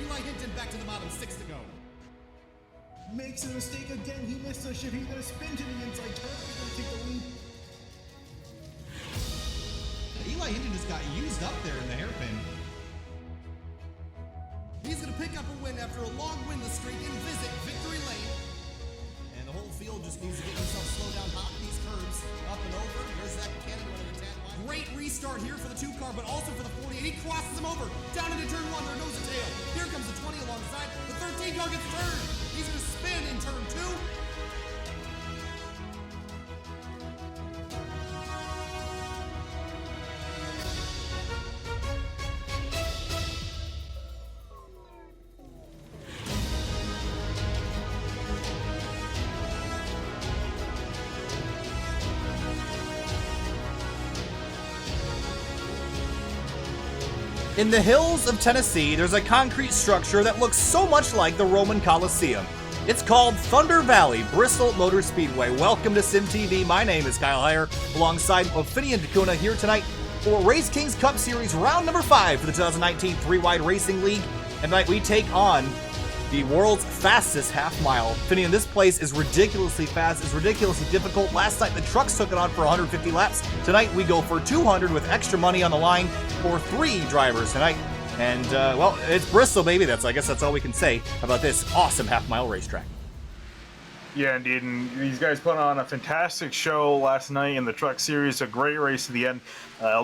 Eli Hinton back to the bottom, 6 to go. Makes a mistake again. He missed a shift. He's going to spin to the inside turn. He's going to take the lead. Eli Hinton just got used up there in the hairpin. He's going to pick up a win after a long winless streak in Visit Victory Lane. And the whole field just needs to get himself slowed down, hop these curves, up and over. There's that cannon running a tad wide. Great restart here for the 2 car, but also for the 48. He crosses him over, down into turn 1, there goes the tail. Here comes the 20 alongside. The 13 car gets turned. He's going to spin in turn 2. In the hills of Tennessee, there's a concrete structure that looks so much like the Roman Colosseum. It's called Thunder Valley Bristol Motor Speedway. Welcome to SimTV. My name is Kyle Heyer, alongside Finney and Dakuna here tonight for RaceKings Cup Series round number 5 for the 2019 3WideRacing League. And tonight we take on the world's fastest half mile. Finney, this place is ridiculously fast, it's ridiculously difficult. Last night the trucks took it on for 150 laps. Tonight we go for 200 with extra money on the line for 3 drivers tonight. And, well, it's Bristol, baby. I guess that's all we can say about this awesome half-mile racetrack. Yeah, indeed, and these guys put on a fantastic show last night in the truck series. A great race to the end.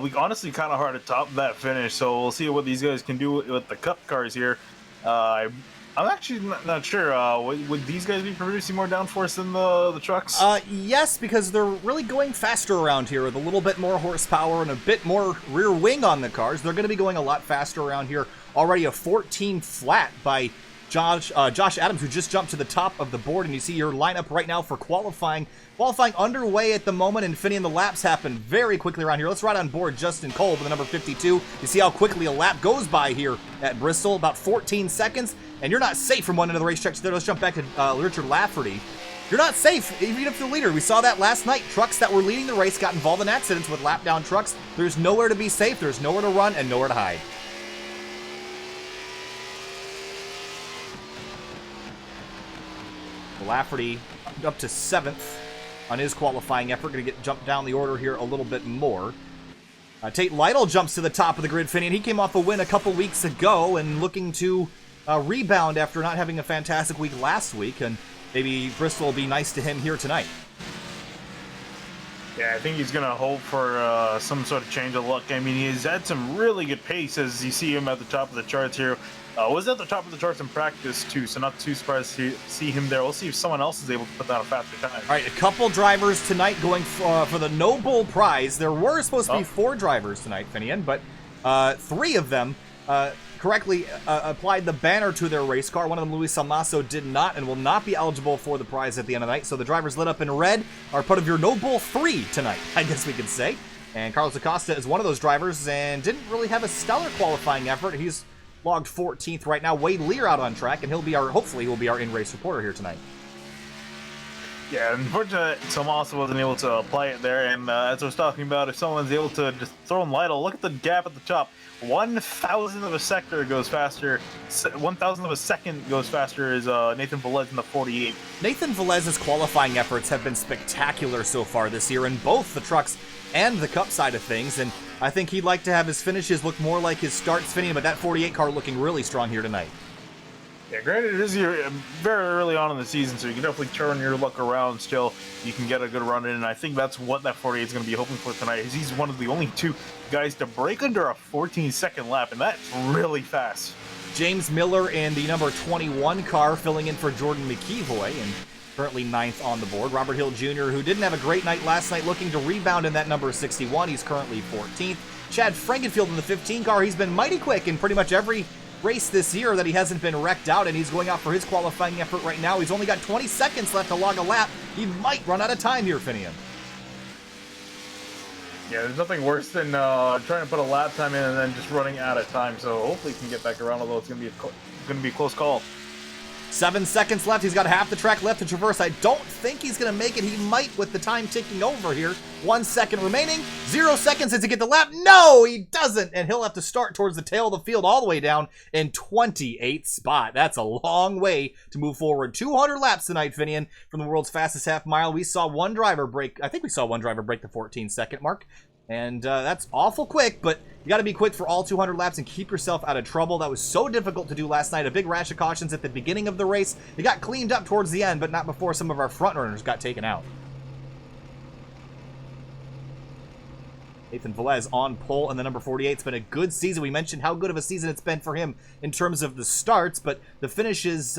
We honestly kind of hard to top that finish, so we'll see what these guys can do with the cup cars here. I'm actually not sure. Would these guys be producing more downforce than the trucks? Yes, because they're really going faster around here with a little bit more horsepower and a bit more rear wing on the cars. They're going to be going a lot faster around here. Already a 14 flat by Josh Adams, who just jumped to the top of the board. And you see your lineup right now for qualifying. Qualifying underway at the moment, and Finney, and the laps happen very quickly around here. Let's ride on board Justin Cole with the number 52. You see how quickly a lap goes by here at Bristol, about 14 seconds. And you're not safe from one end of the racetrack. So let's jump back to Richard Lafferty. You're not safe, even if the leader. We saw that last night. Trucks that were leading the race got involved in accidents with lap-down trucks. There's nowhere to be safe, there's nowhere to run, and nowhere to hide. Lafferty up to 7th on his qualifying effort. Going to get jumped down the order here a little bit more. Tate Lytle jumps to the top of the grid, Finney, and he came off a win a couple weeks ago and looking to rebound after not having a fantastic week last week, and maybe Bristol will be nice to him here tonight. Yeah, I think he's going to hope for some sort of change of luck. I mean, he's had some really good pace as you see him at the top of the charts here. Was at the top of the charts in practice, too, so not too surprised to see him there. We'll see if someone else is able to put down a faster time. All right, a couple drivers tonight going for the No Bull Prize. There were supposed to be 4 drivers tonight, Finian, but 3 of them correctly applied the banner to their race car. One of them, Luis Salmaso, did not and will not be eligible for the prize at the end of the night. So the drivers lit up in red are part of your No Bull 3 tonight, I guess we could say. And Carlos Acosta is one of those drivers and didn't really have a stellar qualifying effort. He's logged 14th right now. Wade Lear out on track, and hopefully he'll be our in-race reporter here tonight. Yeah, unfortunately, Salmaso wasn't able to apply it there, and as I was talking about, if someone's able to just throw in Lytle, look at the gap at the top. 1,000th of a sector goes faster. 1,000th of a second goes faster is Nathan Velez in the 48. Nathan Velez's qualifying efforts have been spectacular so far this year in both the trucks and the cup side of things, and I think he'd like to have his finishes look more like his starts, Finney, but that 48 car looking really strong here tonight. Yeah, granted, it is very early on in the season, so you can definitely turn your luck around still. You can get a good run in, and I think that's what that 48 is going to be hoping for tonight, is he's one of the only 2 guys to break under a 14-second lap, and that's really fast. James Miller in the number 21 car filling in for Jordan McEvoy, and currently 9th on the board. Robert Hill Jr., who didn't have a great night last night, looking to rebound in that number 61. He's currently 14th. Chad Frankenfield in the 15 car. He's been mighty quick in pretty much every race this year that he hasn't been wrecked out, and he's going out for his qualifying effort right now. He's only got 20 seconds left to log a lap. He might run out of time here, Finian. Yeah, there's nothing worse than trying to put a lap time in and then just running out of time, so hopefully he can get back around, although it's going to be a close call. 7 seconds left. He's got half the track left to traverse. I don't think he's going to make it. He might with the time ticking over here. 1 second remaining. 0 seconds. Does he get the lap? No, he doesn't. And he'll have to start towards the tail of the field all the way down in 28th spot. That's a long way to move forward. 200 laps tonight, Finian, from the world's fastest half mile. We saw one driver break. I think we saw one driver break the 14-second mark. And that's awful quick, but you got to be quick for all 200 laps and keep yourself out of trouble. That was so difficult to do last night. A big rash of cautions at the beginning of the race. It got cleaned up towards the end, but not before some of our front runners got taken out. Nathan Velez on pole in the number 48. It's been a good season. We mentioned how good of a season it's been for him in terms of the starts, but the finishes,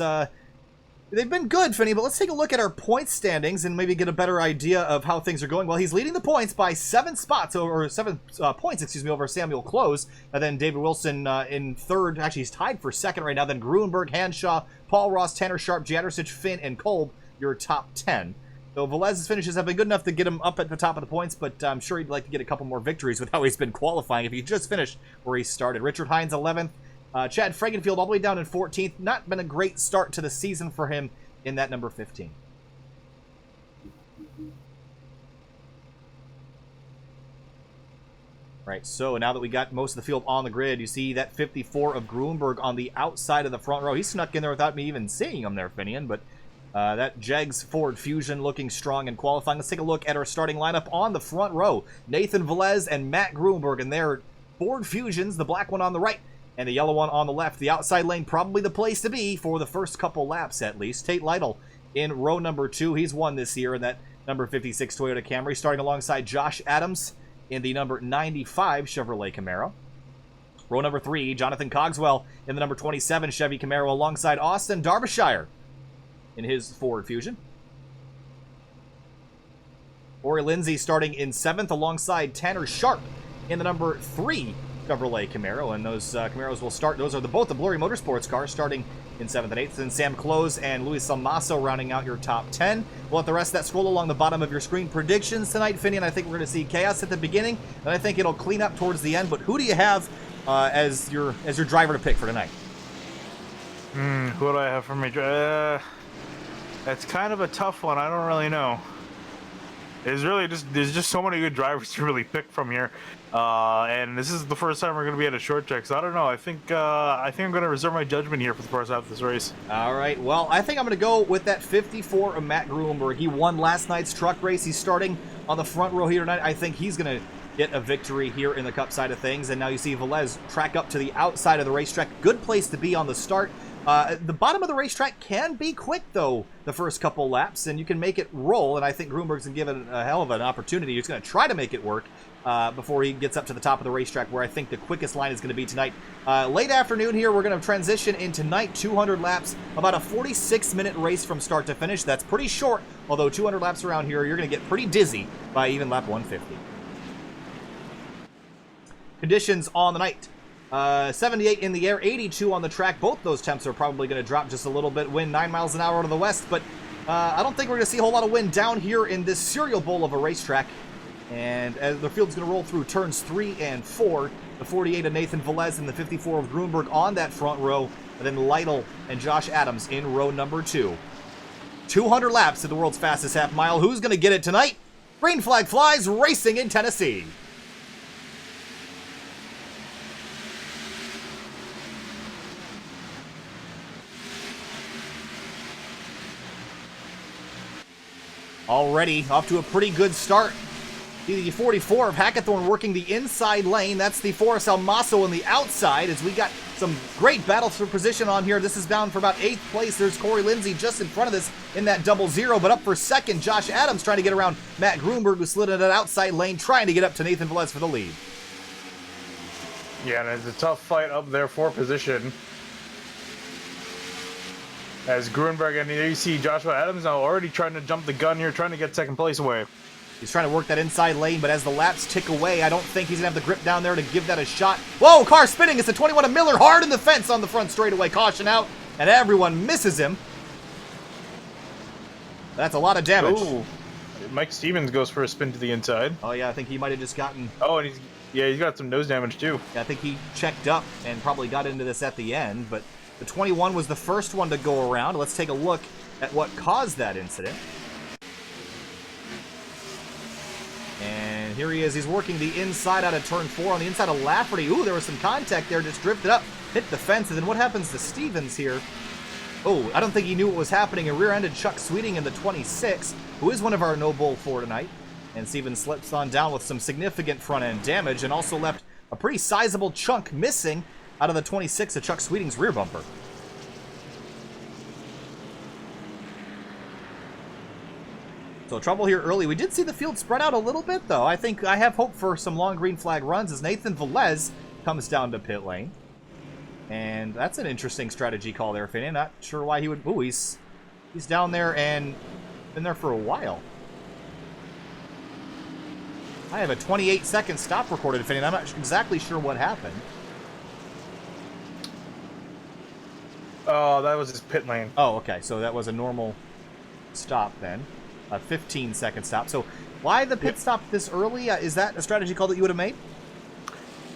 they've been good, Finney, but let's take a look at our point standings and maybe get a better idea of how things are going. Well, he's leading the points by 7 spots, or 7 points, excuse me, over Samuel Close. And then David Wilson in third. Actually, he's tied for second right now. Then Gruenberg, Hanshaw, Paul Ross, Tanner Sharp, Jadrosich, Finn, and Kolb, your top 10. So Velez's finishes have been good enough to get him up at the top of the points, but I'm sure he'd like to get a couple more victories with how he's been qualifying if he just finished where he started. Richard Hines, 11th. Chad Fragenfield all the way down in 14th. Not been a great start to the season for him in that number 15. Right, so now that we got most of the field on the grid, you see that 54 of Gruenberg on the outside of the front row. He snuck in there without me even seeing him there, Finian, but that Jegs Ford Fusion looking strong and qualifying. Let's take a look at our starting lineup on the front row. Nathan Velez and Matt Gruenberg, and their Ford Fusions, the black one on the right and the yellow one on the left. The outside lane, probably the place to be for the first couple laps at least. Tate Lytle in row number 2. He's won this year in that number 56 Toyota Camry, starting alongside Josh Adams in the number 95 Chevrolet Camaro. Row number 3, Jonathan Cogswell in the number 27 Chevy Camaro alongside Austin Derbyshire in his Ford Fusion. Corey Lindsay starting in 7th alongside Tanner Sharp in the number 3 Chevrolet Camaro, and those Camaros will start. Those are both the Blurry Motorsports cars starting in 7th and 8th. And Sam Close and Luis Salmaso rounding out your top 10. We'll let the rest of that scroll along the bottom of your screen. Predictions tonight, Finney, and I think we're going to see chaos at the beginning, and I think it'll clean up towards the end. But who do you have as your driver to pick for tonight? Who do I have for me? That's kind of a tough one. I don't really know. There's just so many good drivers to really pick from here, and this is the first time we're going to be at a short track, so I don't know. I think I'm going to reserve my judgment here for the first half of this race. All right. Well, I think I'm going to go with that 54 of Matt Gruenberg. He won last night's truck race. He's starting on the front row here tonight. I think he's going to get a victory here in the Cup side of things. And now you see Velez track up to the outside of the racetrack. Good place to be on the start. The bottom of the racetrack can be quick, though, the first couple laps, and you can make it roll, and I think Gruenberg's going to give it a hell of an opportunity. He's going to try to make it work before he gets up to the top of the racetrack, where I think the quickest line is going to be tonight. Late afternoon here, we're going to transition into night 200 laps, about a 46-minute race from start to finish. That's pretty short, although 200 laps around here, you're going to get pretty dizzy by even lap 150. Conditions on the night. 78 in the air, 82 on the track. Both those temps are probably going to drop just a little bit. Wind 9 miles an hour to the west, but I don't think we're going to see a whole lot of wind down here in this cereal bowl of a racetrack. And as the field's going to roll through turns 3 and 4, the 48 of Nathan Velez and the 54 of Gruenberg on that front row, and then Lytle and Josh Adams in row number 2. 200 laps at the world's fastest half mile. Who's going to get it tonight? Green flag flies, racing in Tennessee. Already off to a pretty good start. The 44 of Hackathorn working the inside lane. That's the Forrest Almaso on the outside, as we got some great battles for position on here. This is bound for about 8th place. There's Corey Lindsay just in front of this in that 00, but up for second, Josh Adams trying to get around Matt Gruenberg, who slid in that outside lane, trying to get up to Nathan Velez for the lead. Yeah, and it's a tough fight up there for position. As Gruenberg, and there you see Joshua Adams now already trying to jump the gun here, trying to get second place away. He's trying to work that inside lane, but as the laps tick away, I don't think he's going to have the grip down there to give that a shot. Whoa, car spinning. It's the 21 of Miller, hard in the fence on the front straightaway. Caution out, and everyone misses him. That's a lot of damage. Ooh. Mike Stevens goes for a spin to the inside. Oh, yeah, I think he might have just gotten... Oh, and he's got some nose damage, too. Yeah, I think he checked up and probably got into this at the end, but The 21 was the first one to go around. Let's take a look at what caused that incident. And here he is. He's working the inside out of turn 4 on the inside of Lafferty. Ooh, there was some contact there. Just drifted up, hit the fence. And then what happens to Stevens here? Oh, I don't think he knew what was happening. A rear-ended Chuck Sweeting in the 26, who is one of our no bull for tonight. And Stevens slips on down with some significant front-end damage and also left a pretty sizable chunk missing out of the 26 of Chuck Sweeting's rear bumper. So trouble here early. We did see the field spread out a little bit, though. I think I have hope for some long green flag runs as Nathan Velez comes down to pit lane. And that's an interesting strategy call there, Finney. Not sure why he would... Ooh, he's down there and been there for a while. I have a 28-second stop recorded, Finney, and I'm not exactly sure what happened. Oh, that was his pit lane. Oh, okay. So that was a normal stop then. A 15-second stop. So why the pit stop this early? Is that a strategy call that you would have made?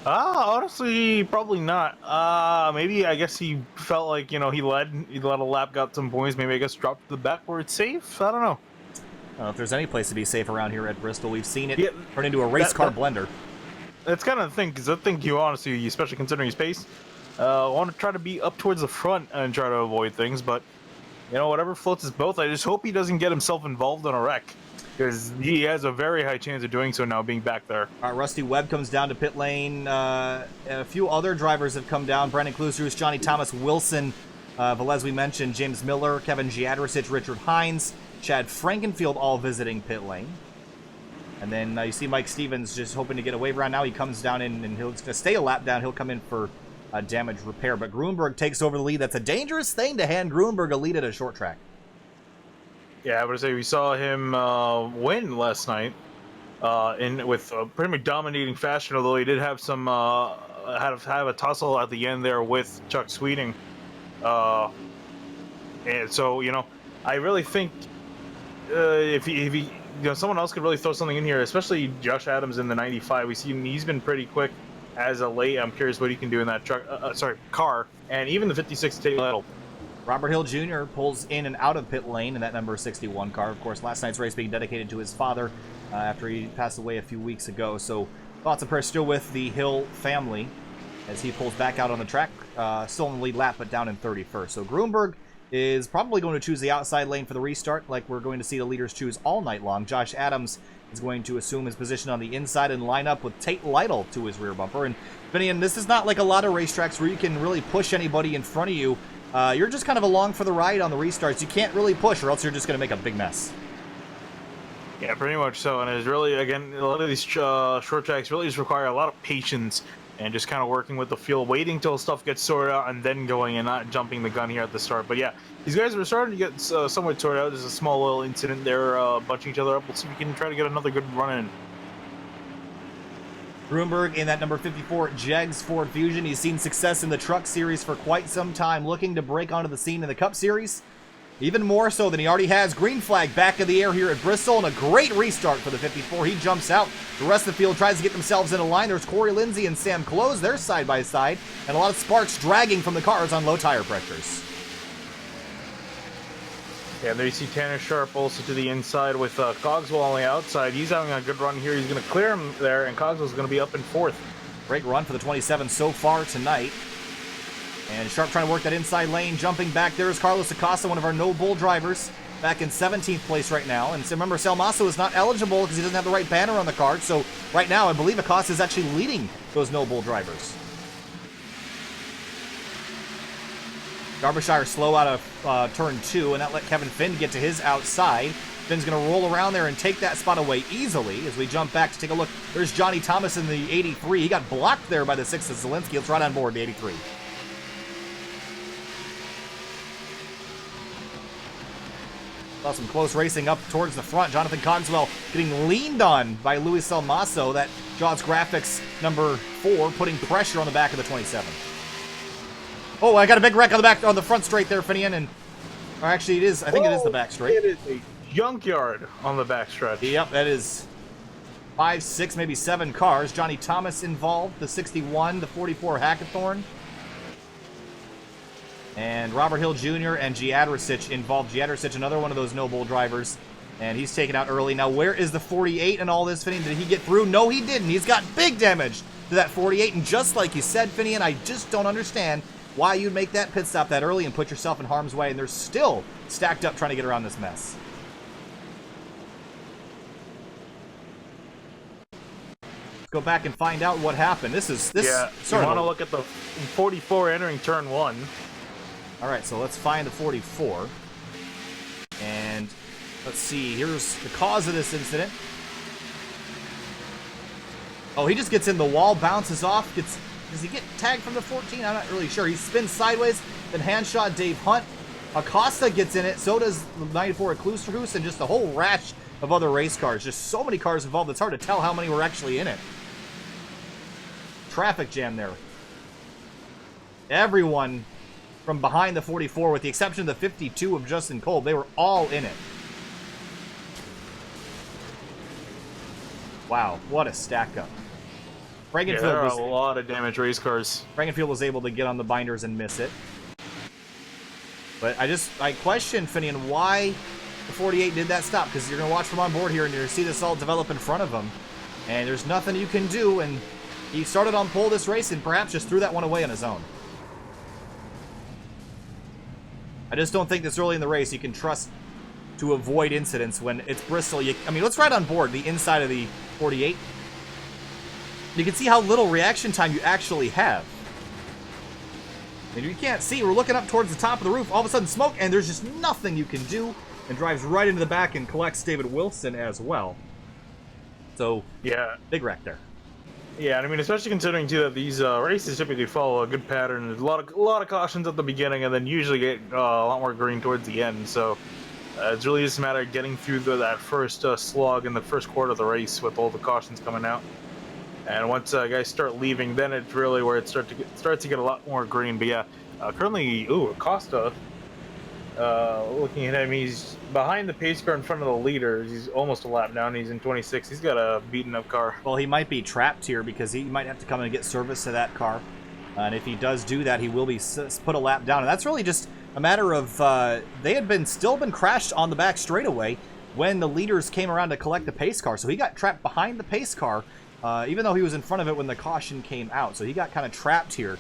Honestly, probably not. Maybe I guess he felt like, you know, he led a lap, got some points. Maybe I guess dropped to the back where it's safe. I don't know. If there's any place to be safe around here at Bristol, we've seen it turn into a race car blender. That's kind of the thing, because I think you honestly, especially considering his pace, want to try to be up towards the front and try to avoid things. But you know, whatever floats his boat. I just hope he doesn't get himself involved in a wreck, because he has a very high chance of doing so now, being back there. All right, Rusty Webb comes down to pit lane. A few other drivers have come down. Brandon Kluzrus, Johnny Thomas, Wilson, Velez we mentioned, James Miller, Kevin Giadricic, Richard Hines, Chad Frankenfield all visiting pit lane. And then you see Mike Stevens just hoping to get a wave around. Now he comes down in, and he'll stay a lap down. He'll come in for damage repair. But Grunberg takes over the lead. That's a dangerous thing to hand Grunberg a lead at a short track. Yeah, I would say we saw him win last night with a pretty much dominating fashion, although he did have some have a tussle at the end there with Chuck Sweeting. And so, you know, I really think if he you know, someone else could really throw something in here, especially Josh Adams in the 95. We see he's been pretty quick as of late. I'm curious what he can do in that car, and even the 56 Tate Lytle. Robert Hill Jr. pulls in and out of pit lane in that number 61 car. Of course, last night's race being dedicated to his father after he passed away a few weeks ago. So thoughts and prayers still with the Hill family as he pulls back out on the track. Still in the lead lap, but down in 31st. So Grunberg is probably going to choose the outside lane for the restart, like we're going to see the leaders choose all night long. Josh Adams is going to assume his position on the inside and line up with Tate Lytle to his rear bumper. And Finian, this is not like a lot of racetracks where you can really push anybody in front of you. You're just kind of along for the ride on the restarts. You can't really push, or else you're just going to make a big mess. Yeah, pretty much so. And it's really, again, a lot of these short tracks really just require a lot of patience and just kind of working with the field, waiting till stuff gets sorted out, and then going and not jumping the gun here at the start. But yeah, these guys are starting to get somewhat sorted out. There's a small little incident there, bunching each other up. We'll see if we can try to get another good run in. Grunberg in that number 54 Jegs Ford Fusion. He's seen success in the Truck Series for quite some time, looking to break onto the scene in the Cup Series. Even more so than he already has. Green flag back in the air here at Bristol, and a great restart for the 54. He jumps out. The rest of the field tries to get themselves in a line. There's Corey Lindsay and Sam Close. They're side by side, and a lot of sparks dragging from the cars on low tire pressures. Yeah, there you see Tanner Sharp also to the inside with Cogswell on the outside. He's having a good run here. He's going to clear him there, and Cogswell's going to be up in fourth. Great run for the 27 so far tonight. And Sharp trying to work that inside lane, jumping back. There's Carlos Acosta, one of our no bull drivers, back in 17th place right now. And remember, Salmaso is not eligible because he doesn't have the right banner on the card. So right now, I believe Acosta is actually leading those no bull drivers. Derbyshire slow out of turn 2, and that let Kevin Finn get to his outside. Finn's going to roll around there and take that spot away easily as we jump back to take a look. There's Johnny Thomas in the 83. He got blocked there by the 6th of Zielinski. Let's right on board the 83. Saw some close racing up towards the front. Jonathan Cogswell getting leaned on by Luis Salmaso. That Jaws Graphics number 4 putting pressure on the back of the 27. Oh, I got a big wreck on the front straight there, Finian, and or actually it is. I think it is the back straight. It is a junkyard on the back stretch. Yep, that is 5, 6, maybe 7 cars. Johnny Thomas involved, the 61, the 44 Hackathorn. And Robert Hill Jr. and Giadrasic involved. Giadrasic, another one of those no bull drivers. And he's taken out early. Now, where is the 48 and all this, Finian? Did he get through? No, he didn't. He's got big damage to that 48. And just like you said, Finian, I just don't understand why you'd make that pit stop that early and put yourself in harm's way. And they're still stacked up trying to get around this mess. Let's go back and find out what happened. This. Yeah, you want to look at the 44 entering turn 1. All right, so let's find the 44. And let's see, here's the cause of this incident. Oh, he just gets in the wall, bounces off. Does he get tagged from the 14? I'm not really sure. He spins sideways, then handshot Dave Hunt. Acosta gets in it, so does the 94 Eclusterhoos, and just a whole rash of other race cars. Just so many cars involved, it's hard to tell how many were actually in it. Traffic jam there. Everyone from behind the 44, with the exception of the 52 of Justin Kolb, they were all in it. Wow, what a stack up. Frankenfield there are a lot of damaged race cars. Frankenfield was able to get on the binders and miss it. But I question, Finian, why the 48 did that stop, because you're going to watch from on board here and you're going to see this all develop in front of him. And there's nothing you can do, and he started on pole this race and perhaps just threw that one away on his own. I just don't think this early in the race you can trust to avoid incidents when it's Bristol. I mean, let's ride on board the inside of the 48. You can see how little reaction time you actually have. And you can't see, we're looking up towards the top of the roof, all of a sudden smoke, and there's just nothing you can do, and drives right into the back and collects David Wilson as well. So, yeah, big wreck there. Yeah, and I mean, especially considering too that these races typically follow a good pattern. There's a lot of cautions at the beginning, and then usually get a lot more green towards the end. So it's really just a matter of getting through that first slog in the first quarter of the race with all the cautions coming out. And once guys start leaving, then it's really where it starts to get a lot more green. But yeah, currently, Acosta. Looking at him, he's behind the pace car in front of the leader. He's almost a lap down. He's in 26. He's got a beaten up car. Well, he might be trapped here because he might have to come and get service to that car. And if he does do that, he will be put a lap down. And that's really just a matter of they had still been crashed on the back straightaway when the leaders came around to collect the pace car. So he got trapped behind the pace car, even though he was in front of it when the caution came out. So he got kind of trapped here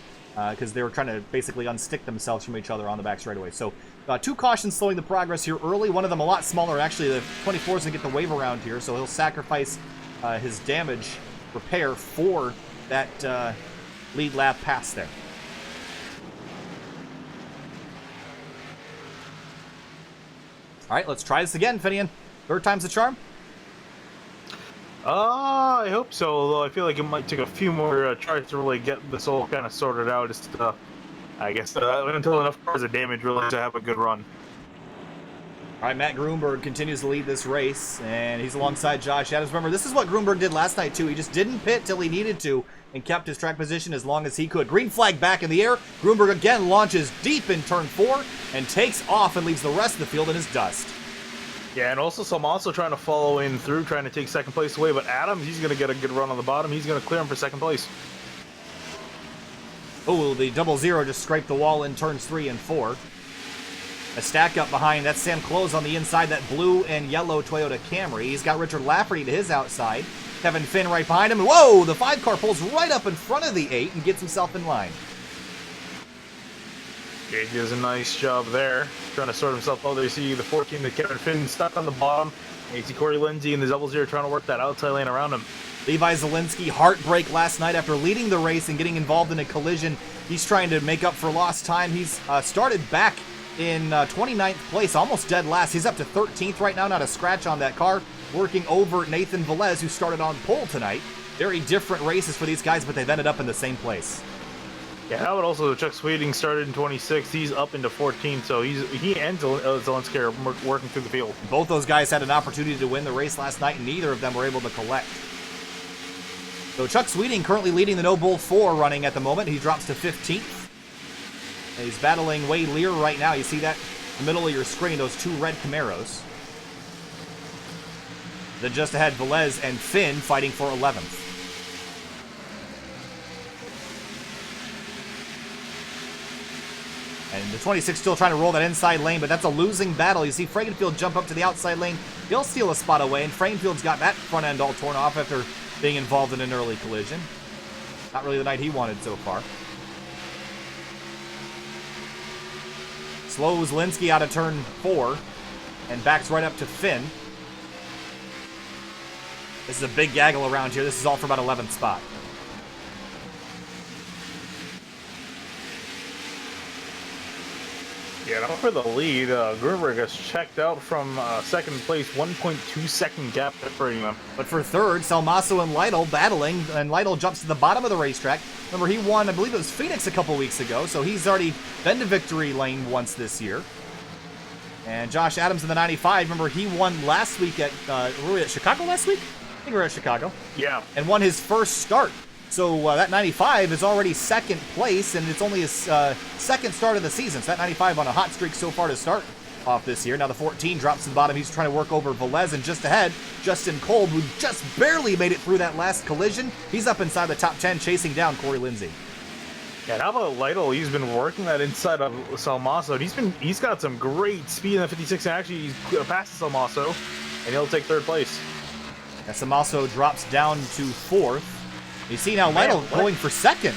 because they were trying to basically unstick themselves from each other on the back straightaway. So 2 cautions slowing the progress here early. One of them a lot smaller. Actually, the 24 is going to get the wave around here, so he'll sacrifice his damage repair for that lead lap pass there. All right, let's try this again, Finian. 3rd time's the charm? I hope so, although I feel like it might take a few more tries to really get this all kind of sorted out. Just, I guess until enough cars are damaged really to have a good run. All right, Matt Grunberg continues to lead this race, and he's alongside Josh Adams. Remember, this is what Grunberg did last night, too. He just didn't pit till he needed to and kept his track position as long as he could. Green flag back in the air. Grunberg again launches deep in turn 4 and takes off and leaves the rest of the field in his dust. Yeah, and also Salmaso trying to follow in through, trying to take 2nd place away, but Adams, he's going to get a good run on the bottom. He's going to clear him for 2nd place. Oh, the 00 just scraped the wall in turns 3 and 4. A stack up behind, that's Sam Close on the inside, that blue and yellow Toyota Camry. He's got Richard Lafferty to his outside. Kevin Finn right behind him. Whoa, the 5 car pulls right up in front of the 8 and gets himself in line. He does a nice job there, trying to sort himself out. There you see the 14, the Kevin Finn stuck on the bottom. And you see Corey Lindsay in the 00 trying to work that outside lane around him. Levi Zielinski, heartbreak last night after leading the race and getting involved in a collision. He's trying to make up for lost time. He's started back in 29th place, almost dead last. He's up to 13th right now, not a scratch on that car, working over Nathan Velez, who started on pole tonight. Very different races for these guys, but they've ended up in the same place. Yeah, but also Chuck Sweeting started in 26th. He's up into 14th, so he and Zielinski are working through the field. Both those guys had an opportunity to win the race last night, and neither of them were able to collect. So Chuck Sweeting currently leading the No Bull 4 running at the moment. He drops to 15th. And he's battling Wade Lear right now. You see that in the middle of your screen, those 2 red Camaros. Then just ahead, Velez and Finn fighting for 11th. And the 26 still trying to roll that inside lane, but that's a losing battle. You see Frankenfield jump up to the outside lane. He'll steal a spot away, and Frankenfield's got that front end all torn off after being involved in an early collision. Not really the night he wanted so far. Slows Linsky out of turn 4 and backs right up to Finn. This is a big gaggle around here. This is all for about 11th spot. Yeah, now for the lead, Gruberg has checked out from second place, 1.2 second gap separating them. But for third, Salmaso and Lytle battling, and Lytle jumps to the bottom of the racetrack. Remember, he won, I believe it was Phoenix a couple weeks ago, so he's already been to victory lane once this year. And Josh Adams in the 95, remember he won last week at, were we at Chicago last week? I think we were at Chicago. Yeah. And won his first start. So that 95 is already second place, and it's only his second start of the season. So that 95 on a hot streak so far to start off this year. Now the 14 drops to the bottom. He's trying to work over Velez, and just ahead, Justin Kolb, who just barely made it through that last collision. He's up inside the top 10, chasing down Corey Lindsay. Yeah, how about Lytle? He's been working that inside of Salmaso. He's got some great speed in the 56, and actually he's past Salmaso, and he'll take third place. And Salmaso drops down to 4th. You see now Lytle going for second.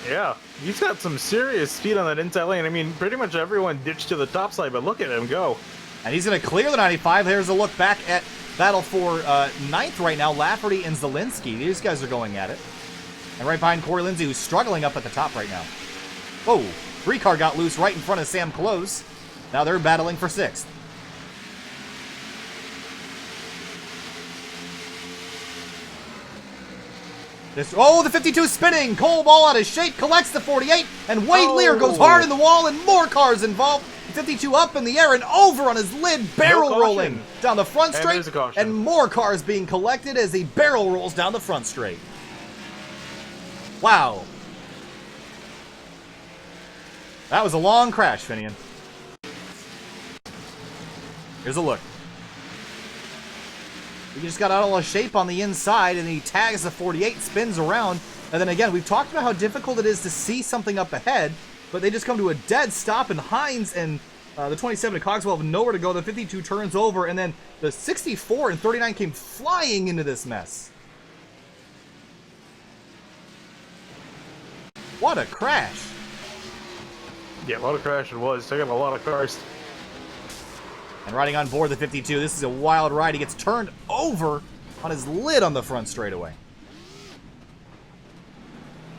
Yeah, he's got some serious speed on that inside lane. I mean, pretty much everyone ditched to the top side, but look at him go. And he's going to clear the 95. There's a look back at battle for 9th right now. Lafferty and Zielinski. These guys are going at it. And right behind Corey Lindsay, who's struggling up at the top right now. Oh, 3-car got loose right in front of Sam Close. Now they're battling for 6th. The 52 spinning. Cole ball out of shape, collects the 48, and Wade Lear goes hard in the wall, and more cars involved. 52 up in the air and over on his lid, barrel rolling down the front straight, and more cars being collected as he barrel rolls down the front straight. Wow. That was a long crash, Finian. Here's a look. He just got out all of shape on the inside, and he tags the 48, spins around, and then again, we've talked about how difficult it is to see something up ahead, but they just come to a dead stop, and Hines and the 27 and Cogswell have nowhere to go. The 52 turns over, and then the 64 and 39 came flying into this mess. What a crash. Yeah, what a crash it was. Taking a lot of cars. And riding on board the 52, this is a wild ride. He gets turned over on his lid on the front straightaway.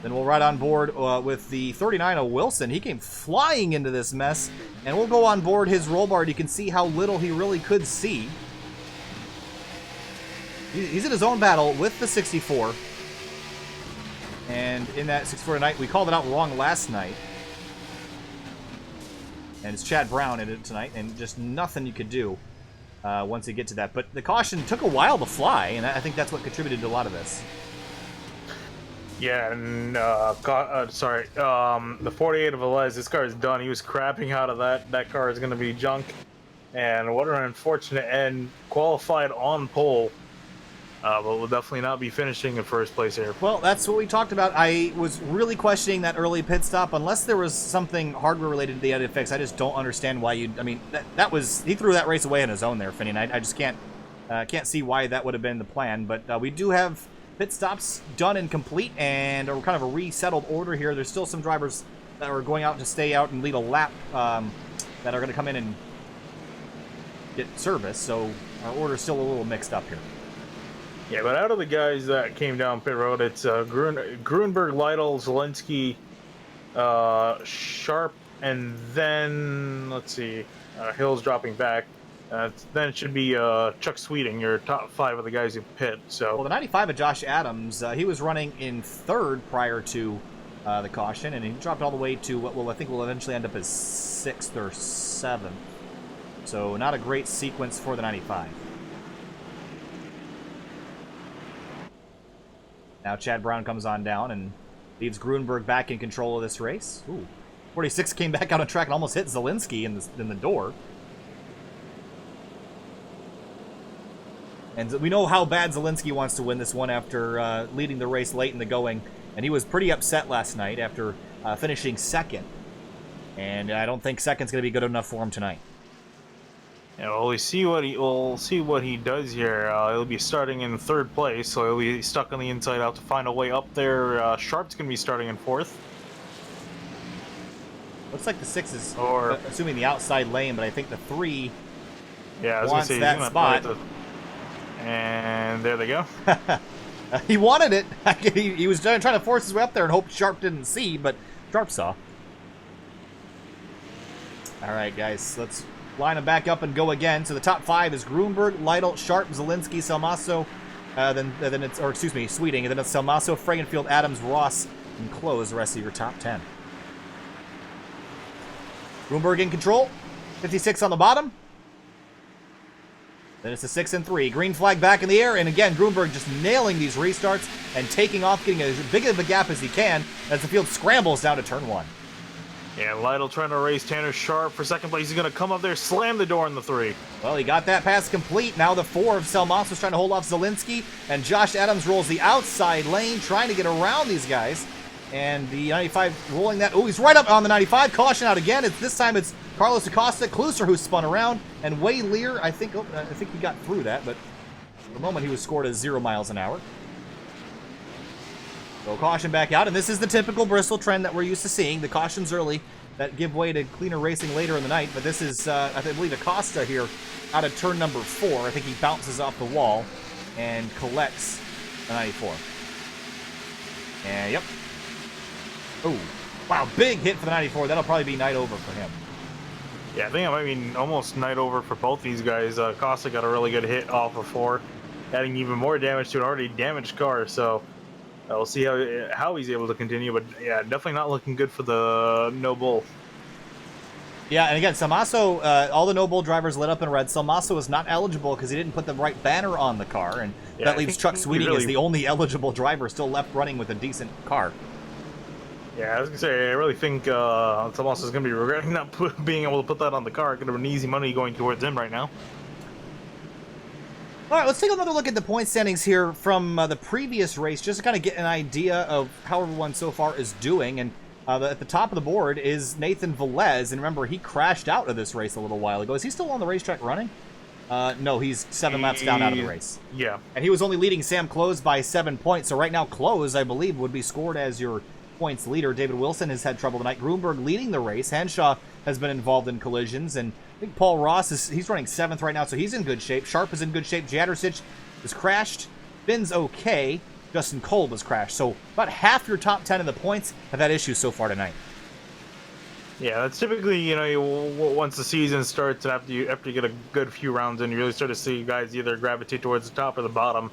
Then we'll ride on board with the 39 of Wilson. He came flying into this mess. And we'll go on board his roll bar. You can see how little he really could see. He's in his own battle with the 64. And in that 64 tonight, we called it out wrong last night. And it's Chad Brown in it tonight, and just nothing you could do once you get to that. But the caution took a while to fly, and I think that's what contributed to a lot of this. Yeah, and the 48 of Velez, this car is done. He was crapping out of that. That car is going to be junk. And what an unfortunate end. Qualified on pole. But we'll definitely not be finishing in first place here. Well, that's what we talked about. I was really questioning that early pit stop. Unless there was something hardware related to the edit fix, I just don't understand why you. I mean, that was he threw that race away on his own there, Finney. And I just can't see why that would have been the plan. But we do have pit stops done and complete, and are kind of a resettled order here. There's still some drivers that are going out to stay out and lead a lap that are going to come in and get service. So our order's still a little mixed up here. Yeah, but out of the guys that came down pit road, it's Grunberg, Lytle, Zielinski, Sharp, and then, let's see, Hill's dropping back. Then it should be Chuck Sweeting, your top 5 of the guys who pit. So, well, the 95 of Josh Adams, he was running in 3rd prior to the caution, and he dropped all the way to what I think will eventually end up as 6th or 7th. So not a great sequence for the 95. Now Chad Brown comes on down and leaves Grunberg back in control of this race. Ooh, 46 came back out on track and almost hit Zielinski in the door. And we know how bad Zielinski wants to win this one after leading the race late in the going. And he was pretty upset last night after finishing 2nd. And I don't think second's going to be good enough for him tonight. Yeah, well, we'll see what he does here. He'll be starting in third place, so he'll be stuck on the inside out to find a way up there. Sharp's gonna be starting in fourth. Looks like the 6 is assuming the outside lane, but I think the 3 wants that spot. And there they go. He wanted it. He was trying to force his way up there and hope Sharp didn't see, but Sharp saw. All right, guys, let's line them back up and go again. So the top 5 is Grunberg, Lytle, Sharp, Zielinski, Salmaso, then it's, or excuse me, Sweeting, and then it's Salmaso, Fragenfield, Adams, Ross, and close the rest of your top 10. Grunberg in control, 56 on the bottom. Then it's a 6 and 3. Green flag back in the air, and again, Grunberg just nailing these restarts and taking off, getting as big of a gap as he can as the field scrambles down to turn 1. Yeah, Lytle trying to race Tanner Sharp for second place. He's going to come up there, slam the door in the 3. Well, he got that pass complete. Now the 4 of Selmas was trying to hold off Zielinski, and Josh Adams rolls the outside lane, trying to get around these guys. And the 95 rolling that. Oh, he's right up on the 95. Caution out again. This time it's Carlos Acosta, Kluser who spun around, and Way Lear. I think he got through that, but for the moment he was scored at 0 miles an hour. So caution back out, and this is the typical Bristol trend that we're used to seeing. The cautions early that give way to cleaner racing later in the night. But this is, I believe, Acosta here out of turn number 4. I think he bounces off the wall and collects the 94. And yep. Oh, wow, big hit for the 94. That'll probably be night over for him. Yeah, I think it might be almost night over for both these guys. Acosta got a really good hit off of 4, adding even more damage to an already damaged car. So we'll see how he's able to continue. But yeah, definitely not looking good for the No Bull. Yeah, and again, Salmaso, all the No Bull drivers lit up in red. Salmaso is not eligible because he didn't put the right banner on the car, and yeah, that leaves Chuck Sweeting as the only eligible driver still left running with a decent car. Yeah, I was going to say, I really think Salmaso is going to be regretting not being able to put that on the car. It could have been easy money going towards him right now. All right, let's take another look at the point standings here from the previous race, just to kind of get an idea of how everyone so far is doing. And at the top of the board is Nathan Velez, and remember, he crashed out of this race a little while ago. Is he still on the racetrack running? No, he's 7 laps down out of the race. Yeah. And he was only leading Sam Close by 7 points, so right now Close, I believe, would be scored as your points leader. David Wilson has had trouble tonight. Grunberg leading the race. Henshaw has been involved in collisions, and I think Paul Ross he's running 7th right now, so he's in good shape. Sharp is in good shape. Jadrsic is crashed. Finn's okay. Justin Kolb has crashed. So about half your top 10 of the points have had issues so far tonight. Yeah, that's typically, once the season starts and after you get a good few rounds in, you really start to see guys either gravitate towards the top or the bottom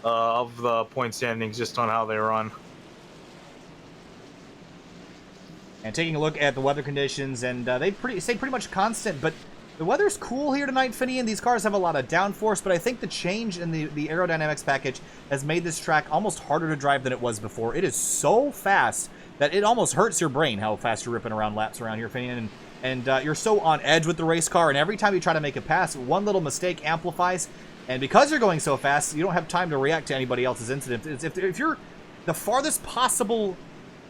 of the point standings just on how they run. And taking a look at the weather conditions, and they stay pretty much constant, but the weather's cool here tonight, Finian. These cars have a lot of downforce, but I think the change in the aerodynamics package has made this track almost harder to drive than it was before. It is so fast that it almost hurts your brain how fast you're ripping around laps around here, Finian. And you're so on edge with the race car, and every time you try to make a pass, one little mistake amplifies. And because you're going so fast, you don't have time to react to anybody else's incident. If you're the farthest possible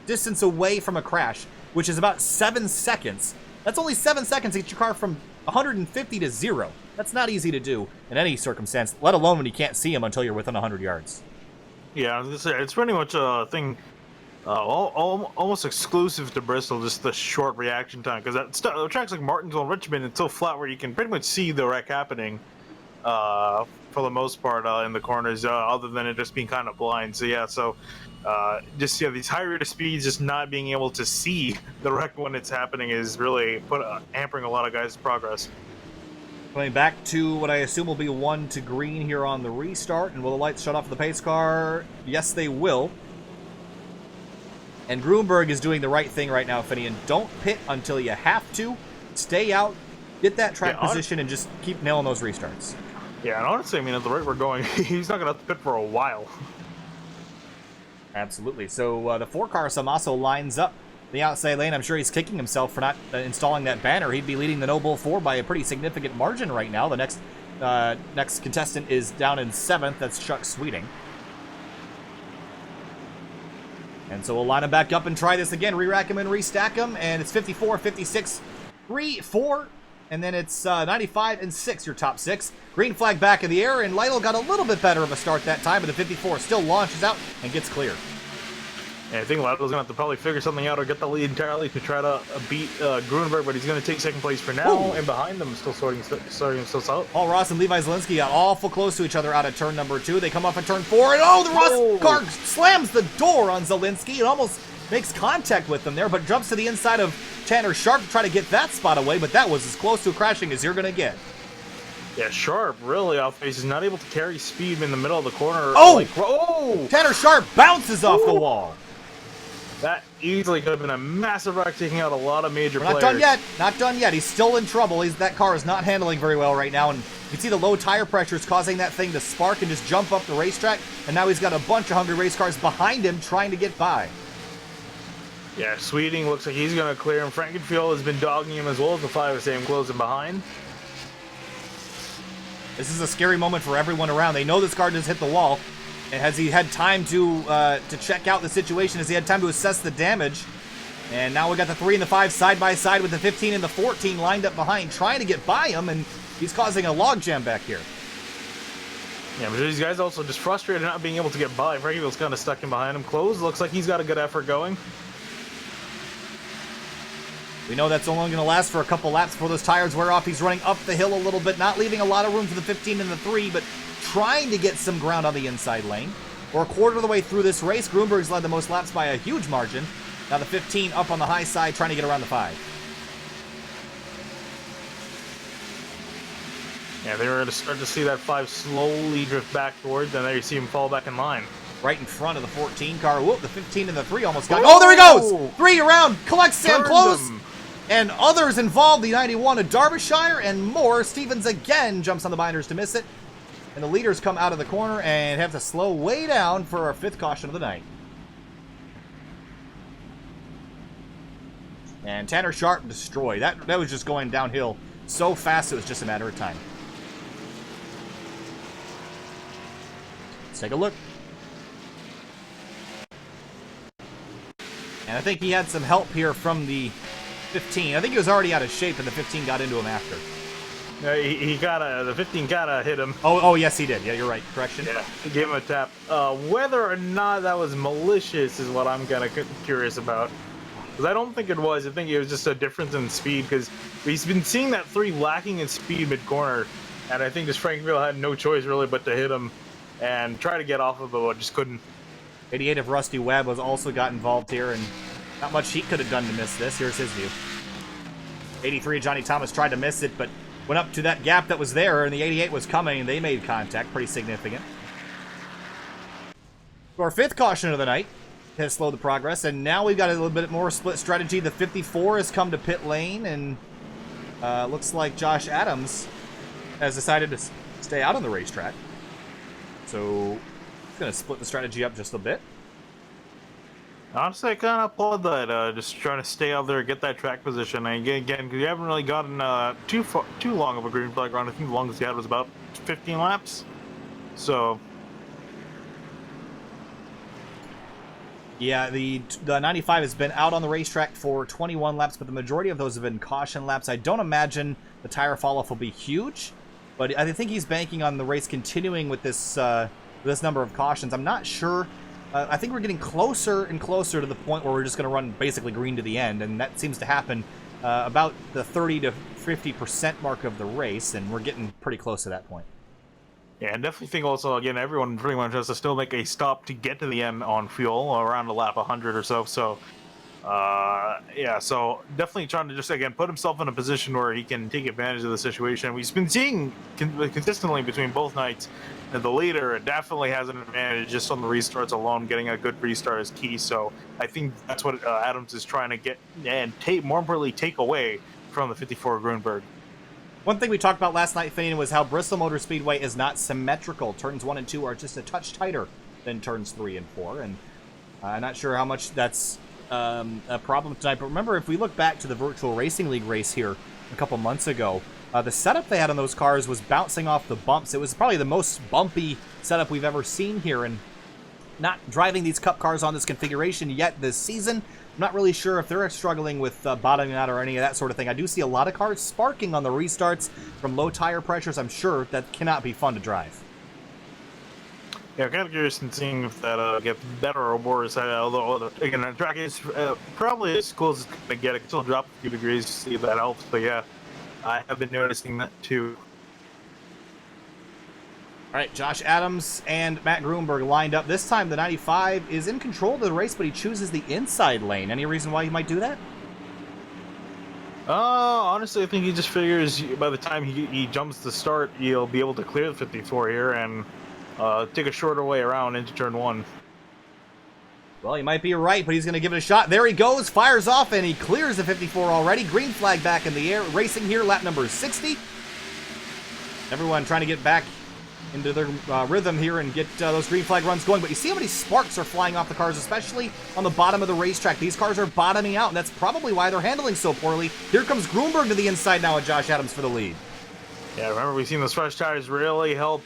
distance away from a crash, which is about 7 seconds. That's only 7 seconds to get your car from 150 to 0. That's not easy to do in any circumstance, let alone when you can't see them until you're within 100 yards. Yeah, I was gonna say, it's pretty much a thing almost exclusive to Bristol, just the short reaction time. Because tracks like Martinsville and Richmond, it's so flat where you can pretty much see the wreck happening for the most part in the corners, other than it just being kind of blind. So yeah, these high rate of speeds, just not being able to see the wreck when it's happening is really hampering a lot of guys' progress. Going back to what I assume will be 1 to green here on the restart, and will the lights shut off the pace car? Yes, they will. And Grunberg is doing the right thing right now, Finian. Don't pit until you have to. Stay out, get that track position, and just keep nailing those restarts. Yeah, and honestly, I mean, at the rate we're going, he's not going to have to pit for a while. Absolutely. So the 4-car Samaso lines up the outside lane. I'm sure he's kicking himself for not installing that banner. He'd be leading the No Bull 4 by a pretty significant margin right now. The next contestant is down in 7th. That's Chuck Sweeting. And so we'll line them back up and try this again. Re-rack them and restack them. And it's 54, 56, 3, 4. And then it's 95 and 6, your top 6. Green flag back in the air, and Lytle got a little bit better of a start that time, but the 54 still launches out and gets clear. Yeah, I think Lytle's going to have to probably figure something out or get the lead entirely to try to beat Grunberg, but he's going to take second place for now. Ooh. And behind them, still sorting himself out. Paul Ross and Levi Zielinski got awful close to each other out of turn number 2. They come off at turn 4, and oh, the Ross car slams the door on Zielinski. It almost makes contact with them there, but jumps to the inside of Tanner Sharp to try to get that spot away, but that was as close to crashing as you're going to get. Yeah, Sharp really off base. He's not able to carry speed in the middle of the corner. Oh! Tanner Sharp bounces off the wall. That easily could have been a massive wreck, taking out a lot of major players. Not done yet. Not done yet. He's still in trouble. That car is not handling very well right now, and you can see the low tire pressure is causing that thing to spark and just jump up the racetrack, and now he's got a bunch of hungry race cars behind him trying to get by. Yeah, Sweeting looks like he's going to clear him. Frankenfield has been dogging him as well as the 5 of Sam closing behind. This is a scary moment for everyone around. They know this car just hit the wall. And has he had time to check out the situation? Has he had time to assess the damage? And now we got the 3 and the 5 side by side with the 15 and the 14 lined up behind, trying to get by him, and he's causing a logjam back here. Yeah, but these guys also just frustrated not being able to get by. Frankfield's kind of stuck in behind him. Close. Looks like he's got a good effort going. We know that's only going to last for a couple laps before those tires wear off. He's running up the hill a little bit, not leaving a lot of room for the 15 and the 3, but trying to get some ground on the inside lane. We're a quarter of the way through this race. Grunberg's led the most laps by a huge margin. Now the 15 up on the high side, trying to get around the 5. Yeah, they were going to start to see that 5 slowly drift back towards, and there you see him fall back in line. Right in front of the 14 car. Whoop, the 15 and the 3 almost got... Oh, there he goes! 3 around, collects Sam close. And others involved, the 91 of Derbyshire and more. Stevens again jumps on the binders to miss it. And the leaders come out of the corner and have to slow way down for our 5th caution of the night. And Tanner Sharp destroyed. That was just going downhill so fast it was just a matter of time. Let's take a look. And I think he had some help here from the 15. I think he was already out of shape and the 15 got into him after. He got the 15 gotta hit him. Oh, yes, he did. Yeah, you're right. Correction. Yeah, he gave him a tap. Whether or not that was malicious is what I'm kind of curious about. Because I don't think it was. I think it was just a difference in speed. Because he's been seeing that 3 lacking in speed mid-corner. And I think just Frankenfield had no choice really but to hit him and try to get off of it, but just couldn't. 88 of Rusty Webb was also got involved here, and not much he could have done to miss this. Here's his view. 83 of Johnny Thomas tried to miss it, but went up to that gap that was there, and the 88 was coming, and they made contact. Pretty significant. So our 5th caution of the night has slowed the progress, and now we've got a little bit more split strategy. The 54 has come to pit lane, and looks like Josh Adams has decided to stay out on the racetrack. So he's going to split the strategy up just a bit. Honestly, I kind of applaud that. Just trying to stay out there, get that track position. And again, because you haven't really gotten too long of a green flag run. I think the longest you had was about 15 laps. So, yeah, the 95 has been out on the racetrack for 21 laps, but the majority of those have been caution laps. I don't imagine the tire fall-off will be huge, but I think he's banking on the race continuing with this number of cautions. I'm not sure. I think we're getting closer and closer to the point where we're just going to run basically green to the end, and that seems to happen about the 30 to 50% mark of the race, and we're getting pretty close to that point. Yeah, and definitely think also, again, everyone pretty much has to still make a stop to get to the end on fuel around a lap 100 or so. So, yeah, so definitely trying to just, again, put himself in a position where he can take advantage of the situation. We've been seeing consistently between both nights that the leader definitely has an advantage just on the restarts alone. Getting a good restart is key. So I think that's what Adams is trying to get and more importantly, take away from the 54 Grunberg. One thing we talked about last night, Fane, was how Bristol Motor Speedway is not symmetrical. Turns 1 and 2 are just a touch tighter than turns 3 and 4. And I'm not sure how much that's a problem tonight. But remember, if we look back to the Virtual Racing League race here a couple months ago, the setup they had on those cars was bouncing off the bumps. It was probably the most bumpy setup we've ever seen here. And not driving these Cup cars on this configuration yet this season. I'm not really sure if they're struggling with bottoming out or any of that sort of thing. I do see a lot of cars sparking on the restarts from low tire pressures. I'm sure that cannot be fun to drive. Yeah, I'm kind of curious in seeing if that gets better or worse. Although, again, the track is probably as cool as it's going to get. It can still drop a few degrees to see if that helps. But yeah, I have been noticing that too. All right, Josh Adams and Matt Grunberg lined up. This time, the 95 is in control of the race, but he chooses the inside lane. Any reason why he might do that? Honestly, I think he just figures by the time he jumps the start, he'll be able to clear the 54 here and take a shorter way around into turn 1. Well, he might be right, but he's going to give it a shot. There he goes, fires off, and he clears the 54 already. Green flag back in the air. Racing here, lap number 60. Everyone trying to get back into their rhythm here and get those green flag runs going. But you see how many sparks are flying off the cars, especially on the bottom of the racetrack. These cars are bottoming out, and that's probably why they're handling so poorly. Here comes Grunberg to the inside now, and Josh Adams for the lead. Yeah, remember we've seen those fresh tires really help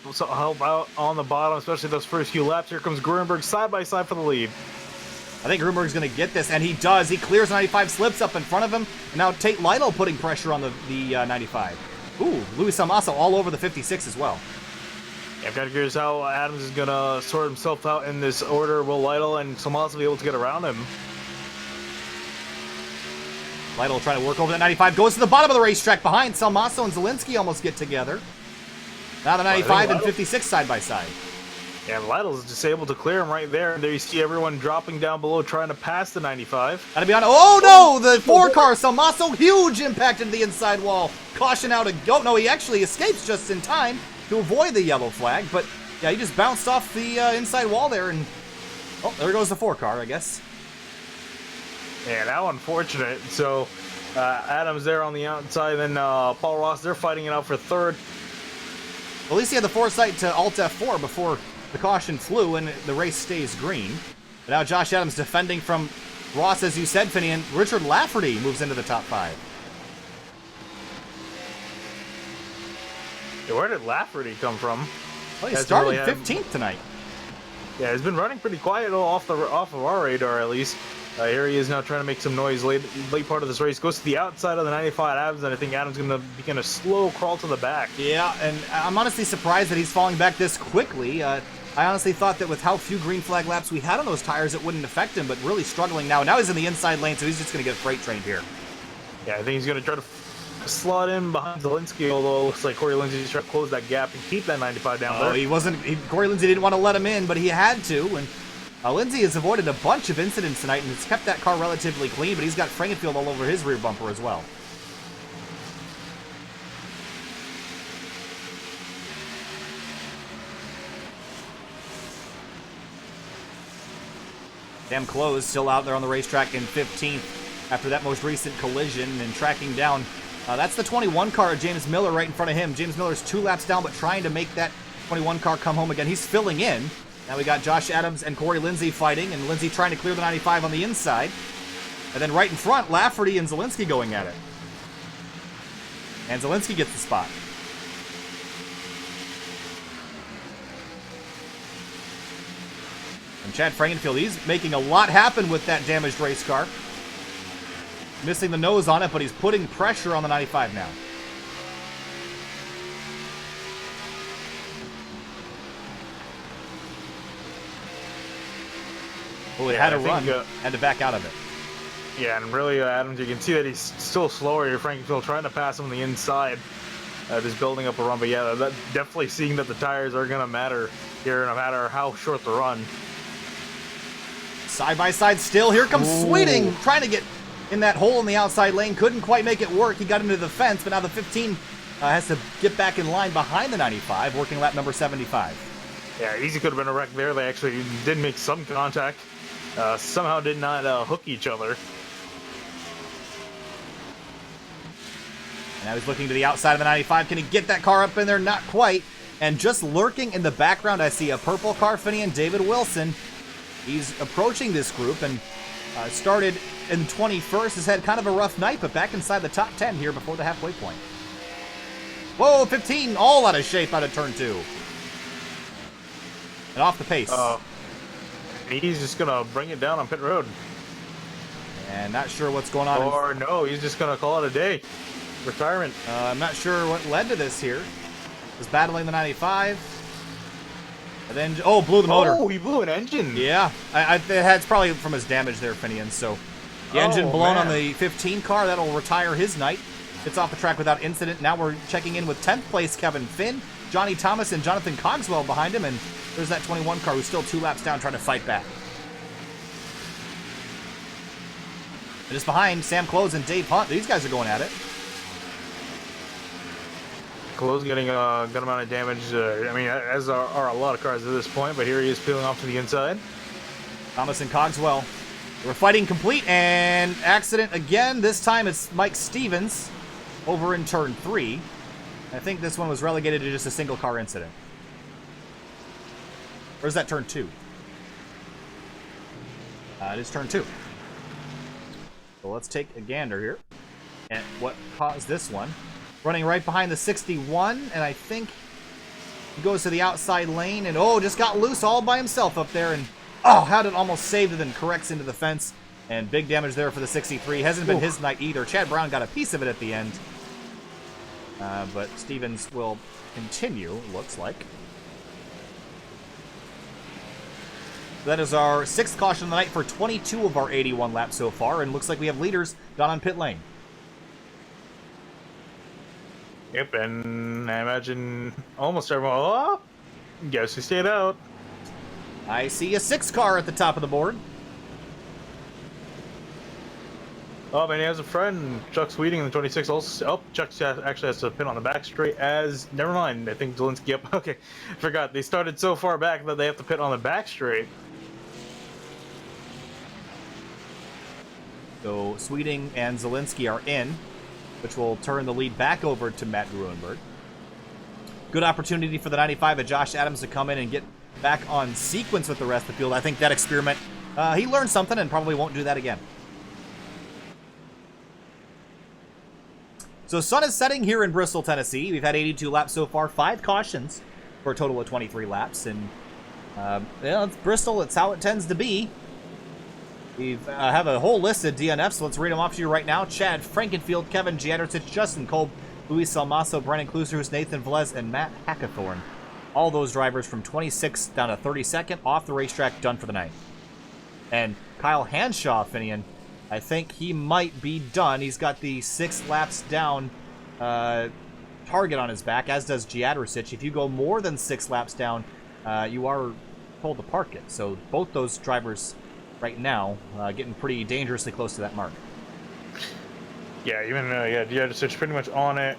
out on the bottom, especially those first few laps. Here comes Grunberg side by side for the lead. I think Grunberg's going to get this, and he does. He clears 95, slips up in front of him, and now Tate Lytle putting pressure on the 95. Ooh, Luis Amaso all over the 56 as well. Yeah, I'm kind of curious how Adams is going to sort himself out in this order. Will Lytle and Amaso be able to get around him? Lytle trying to work over that 95, goes to the bottom of the racetrack behind. Salmaso and Zielinski almost get together. Now the 95 and 56 side by side. Yeah, Lytle's just able to clear him right there. And there you see everyone dropping down below trying to pass the 95. Gotta be on. Oh no! The 4 car, Salmaso, huge impact into the inside wall. Caution out. Oh no, he actually escapes just in time to avoid the yellow flag. But yeah, he just bounced off the inside wall there. And oh, there goes the 4 car, I guess. Yeah, how unfortunate. So Adams there on the outside, then Paul Ross, they're fighting it out for 3rd. Well, at least he had the foresight to Alt F4 before the caution flew and the race stays green. But now Josh Adams defending from Ross, as you said, Finney, and Richard Lafferty moves into the top 5. Yeah, where did Lafferty come from? Well, he started 15th tonight. Yeah, he's been running pretty quiet off of our radar at least. Here he is now trying to make some noise late part of this race. Goes to the outside of the 95 Adams, and I think Adams is going to begin a slow crawl to the back. Yeah, and I'm honestly surprised that he's falling back this quickly. I honestly thought that with how few green flag laps we had on those tires, it wouldn't affect him, but really struggling now. Now he's in the inside lane, so he's just going to get freight trained here. Yeah, I think he's going to try to slot in behind Zielinski, although it looks like Corey Lindsey just trying to close that gap and keep that 95 down there. Corey Lindsey didn't want to let him in, but he had to, and Lindsey has avoided a bunch of incidents tonight and has kept that car relatively clean, but he's got Frankenfield all over his rear bumper as well. Damn Close still out there on the racetrack in 15th after that most recent collision and tracking down. That's the 21 car, James Miller, right in front of him. James Miller's 2 laps down, but trying to make that 21 car come home again. He's filling in. Now we got Josh Adams and Corey Lindsey fighting, and Lindsey trying to clear the 95 on the inside. And then right in front, Lafferty and Zielinski going at it. And Zielinski gets the spot. And Chad Frankenfield, he's making a lot happen with that damaged race car. Missing the nose on it, but he's putting pressure on the 95 now. Well, it had to run, had to back out of it. Yeah, and really, Adams, you can see that he's still slower here. Frankenfield trying to pass him on the inside, just building up a run. But yeah, that definitely seeing that the tires are going to matter here, no matter how short the run. Side by side still. Here comes Sweeting, trying to get in that hole in the outside lane. Couldn't quite make it work. He got into the fence, but now the 15 has to get back in line behind the 95, working lap number 75. Yeah, easy could have been a wreck there. They actually did make some contact. Somehow did not hook each other. And now he's looking to the outside of the 95. Can he get that car up in there? Not quite. And just lurking in the background, I see a purple car, Finney, and David Wilson. He's approaching this group and started in 21st. Has had kind of a rough night, but back inside the top 10 here before the halfway point. Whoa, 15, all out of shape out of turn 2. And off the pace. He's just gonna bring it down on pit road. And not sure what's going on. Or no, he's just gonna call it a day. Retirement. I'm not sure what led to this here. Was battling the 95. And then, blew the motor. Oh, he blew an engine. Yeah, it's probably from his damage there, Finian. So the engine blown on the 15 car. That'll retire his night. It's off the track without incident. Now we're checking in with 10th place Kevin Finn, Johnny Thomas, and Jonathan Cogswell behind him. And there's that 21 car who's still 2 laps down trying to fight back. And just behind, Sam Close and Dave Hunt. These guys are going at it. Close getting a good amount of damage. I mean, as are a lot of cars at this point, but here he is peeling off to the inside. Thomas and Cogswell. We're fighting complete, and accident again. This time it's Mike Stevens over in turn 3. I think this one was relegated to just a single car incident. Or is that turn 2? It is turn 2. So let's take a gander here at what caused this one. Running right behind the 61, and I think he goes to the outside lane, and just got loose all by himself up there, and had it almost saved and then corrects into the fence, and big damage there for the 63. Hasn't been his night either. Chad Brown got a piece of it at the end, but Stevens will continue, looks like. That is our 6th caution of the night for 22 of our 81 laps so far, and looks like we have leaders down on pit lane. Yep, and I imagine almost everyone. Guess who stayed out? I see a 6 car at the top of the board. Oh, man, he has a friend, Chuck Sweeting in the 26. Also, Chuck actually has to pin on the back straight as. Never mind, I think Zielinski. Yep, okay. Forgot. They started so far back that they have to pit on the back straight. So Sweeting and Zielinski are in, which will turn the lead back over to Matt Gruenberg. Good opportunity for the 95 of Josh Adams to come in and get back on sequence with the rest of the field. I think that experiment, he learned something and probably won't do that again. So sun is setting here in Bristol, Tennessee. We've had 82 laps so far, 5 cautions for a total of 23 laps. And it's Bristol, it's how it tends to be. We have a whole list of DNFs, so let's read them off to you right now. Chad Frankenfield, Kevin Giadercich, Justin Kolb, Luis Salmaso, Brennan Klusers, Nathan Velez, and Matt Hackathorn. All those drivers from 26th down to 32nd, off the racetrack, done for the night. And Kyle Hanshaw, Finian, I think he might be done. He's got the 6 laps down target on his back, as does Giadercich. If you go more than 6 laps down, you are told to park it. So both those drivers right now getting pretty dangerously close to that mark. Yeah, even Giadercich pretty much on it.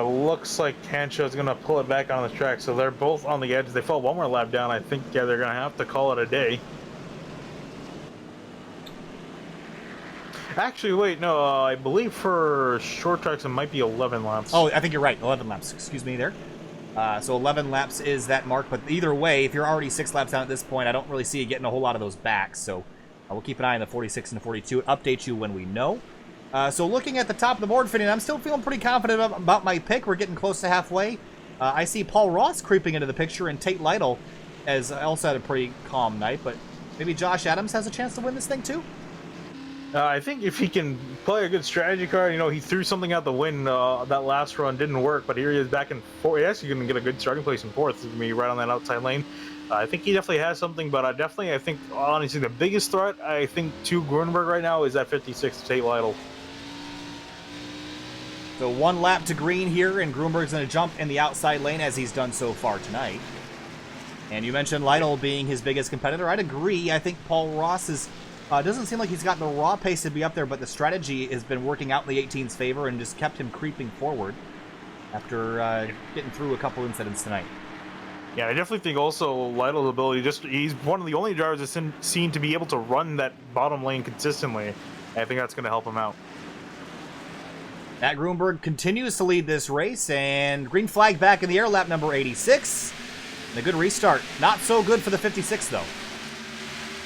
Looks like Hanshaw's gonna pull it back on the track, so they're both on the edge. They fall one more lap down. I think they're gonna have to call it a day. Actually, wait, no, I believe for short tracks it might be 11 laps. Oh, I think you're right, 11 laps, excuse me there. So 11 laps is that mark, but either way, if you're already 6 laps down at this point, I don't really see you getting a whole lot of those back, so we'll keep an eye on the 46 and the 42, update you when we know. So looking at the top of the board, Finian, I'm still feeling pretty confident about my pick. We're getting close to halfway. I see Paul Ross creeping into the picture, and Tate Lytle has also had a pretty calm night, but maybe Josh Adams has a chance to win this thing too? I think if he can play a good strategy card, he threw something out the wind. That last run didn't work, but here he is back in 4th. Yes, you're going to get a good starting place in 4th. He's going to be right on that outside lane. I think he definitely has something, but I think, honestly, the biggest threat, I think, to Gruenberg right now is that 56 Tate Lytle. So 1 lap to green here, and Gruenberg's going to jump in the outside lane as he's done so far tonight. And you mentioned Lytle being his biggest competitor. I'd agree. I think Paul Ross is... doesn't seem like he's got the raw pace to be up there, but the strategy has been working out in the 18's favor and just kept him creeping forward after getting through a couple incidents tonight. Yeah, I definitely think also Lytle's ability, he's one of the only drivers that's seen to be able to run that bottom lane consistently. I think that's going to help him out. Matt Gruenberg continues to lead this race, and green flag back in the air, lap number 86. And a good restart. Not so good for the 56, though.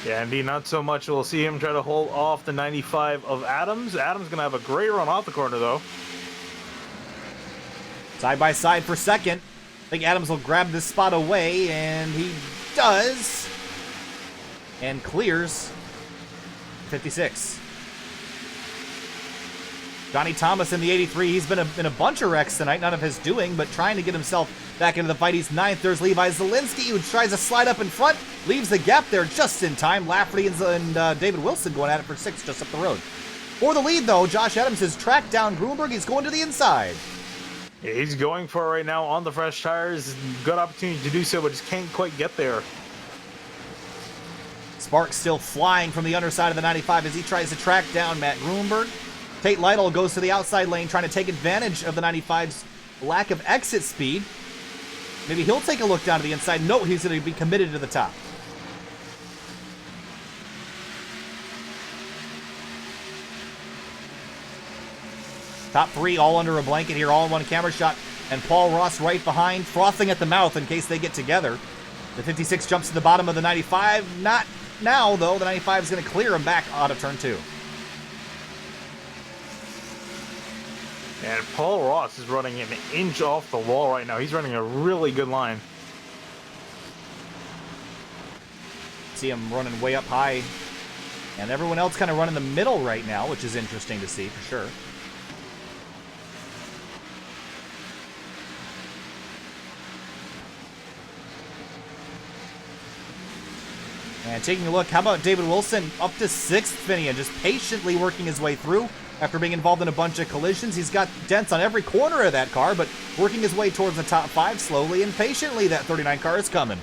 Yeah, indeed, not so much. We'll see him try to hold off the 95 of Adams. Adams going to have a great run off the corner, though. Side by side for second. I think Adams will grab this spot away, and he does. and clears 56. Johnny Thomas in the 83. He's been in a bunch of wrecks tonight, none of his doing, but trying to get himself back into the fight. He's 9th. There's Levi Zielinski, who tries to slide up in front, leaves the gap there just in time. Lafferty and David Wilson going at it for 6 just up the road. For the lead, though, Josh Adams has tracked down Grunberg. He's going to the inside. Yeah, he's going for it right now on the fresh tires. Good opportunity to do so, but just can't quite get there. Sparks still flying from the underside of the 95 as he tries to track down Matt Grunberg. Tate Lytle goes to the outside lane trying to take advantage of the 95's lack of exit speed. Maybe he'll take a look down to the inside. No, he's going to be committed to the top. Top 3 all under a blanket here, all in one camera shot. And Paul Ross right behind, frothing at the mouth in case they get together. The 56 jumps to the bottom of the 95. Not now, though. The 95 is going to clear him back out of turn 2. And Paul Ross is running an inch off the wall right now. He's running a really good line. See him running way up high. And everyone else kind of running the middle right now, which is interesting to see for sure. And taking a look, how about David Wilson up to 6th, Finian, just patiently working his way through. After being involved in a bunch of collisions, he's got dents on every corner of that car, but working his way towards the top 5 slowly and patiently. That 39 car is coming.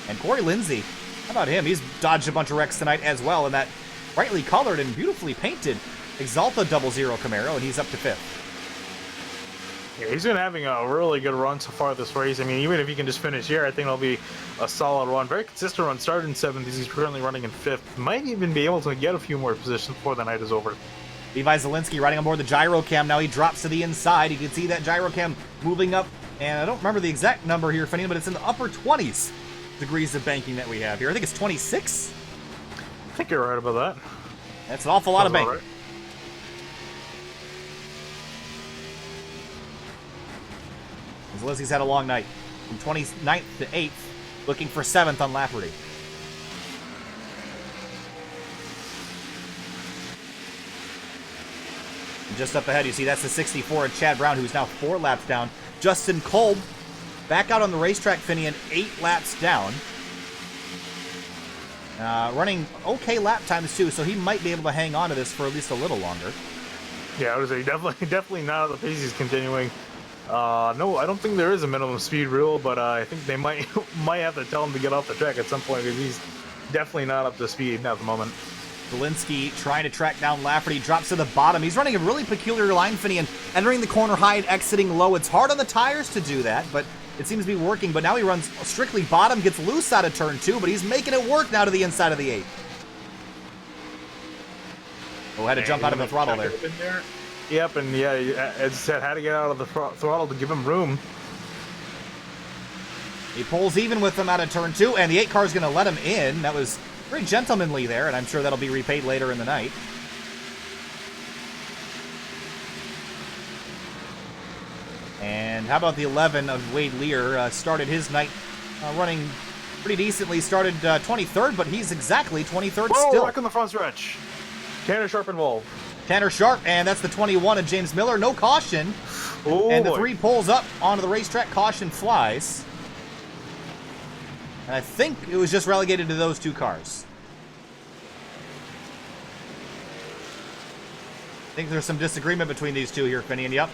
And Corey Lindsay, how about him? He's dodged a bunch of wrecks tonight as well in that brightly colored and beautifully painted Exalta 00 Camaro, and he's up to 5th. Yeah, he's been having a really good run so far this race. I mean, even if he can just finish here, I think it'll be a solid run. Very consistent run. Started in 7th. He's currently running in 5th. Might even be able to get a few more positions before the night is over. Levi Zielinski riding on board the gyro cam. Now he drops to the inside. You can see that gyro cam moving up. And I don't remember the exact number here, Finian, but it's in the upper 20s degrees of banking that we have here. I think it's 26. I think you're right about that. That's an awful lot of banking. Zielinski's had a long night. From 29th to 8th, looking for 7th on Lafferty. And just up ahead, you see that's the 64 of Chad Brown, who's now 4 laps down. Justin Kolb, back out on the racetrack, Finian, 8 laps down. Running okay lap times, too, so he might be able to hang on to this for at least a little longer. Yeah, I would say definitely not at the pace he's continuing. No, I don't think there is a minimum speed rule, but I think they might have to tell him to get off the track at some point because he's definitely not up to speed at the moment. Zielinski trying to track down Lafferty, drops to the bottom. He's running a really peculiar line, Finian, entering the corner high and exiting low. It's hard on the tires to do that, but it seems to be working. But now he runs strictly bottom, gets loose out of turn 2, but he's making it work now to the inside of the 8. Oh, had to jump out of the throttle there. Yep, and yeah, as I said, had to get out of the throttle to give him room. He pulls even with them out of turn 2, and the 8 car is going to let him in. That was very gentlemanly there, and I'm sure that'll be repaid later in the night. And how about the 11 of Wade Lear? Started his night running pretty decently. Started 23rd, but he's exactly 23rd still. Back on the front stretch. Tanner Sharp involved. Tanner Sharp, and that's the 21 of James Miller. No caution. Oh, and the boy. 3 pulls up onto the racetrack. Caution flies. And I think it was just relegated to those 2 cars. I think there's some disagreement between these 2 here, Finian. Yep.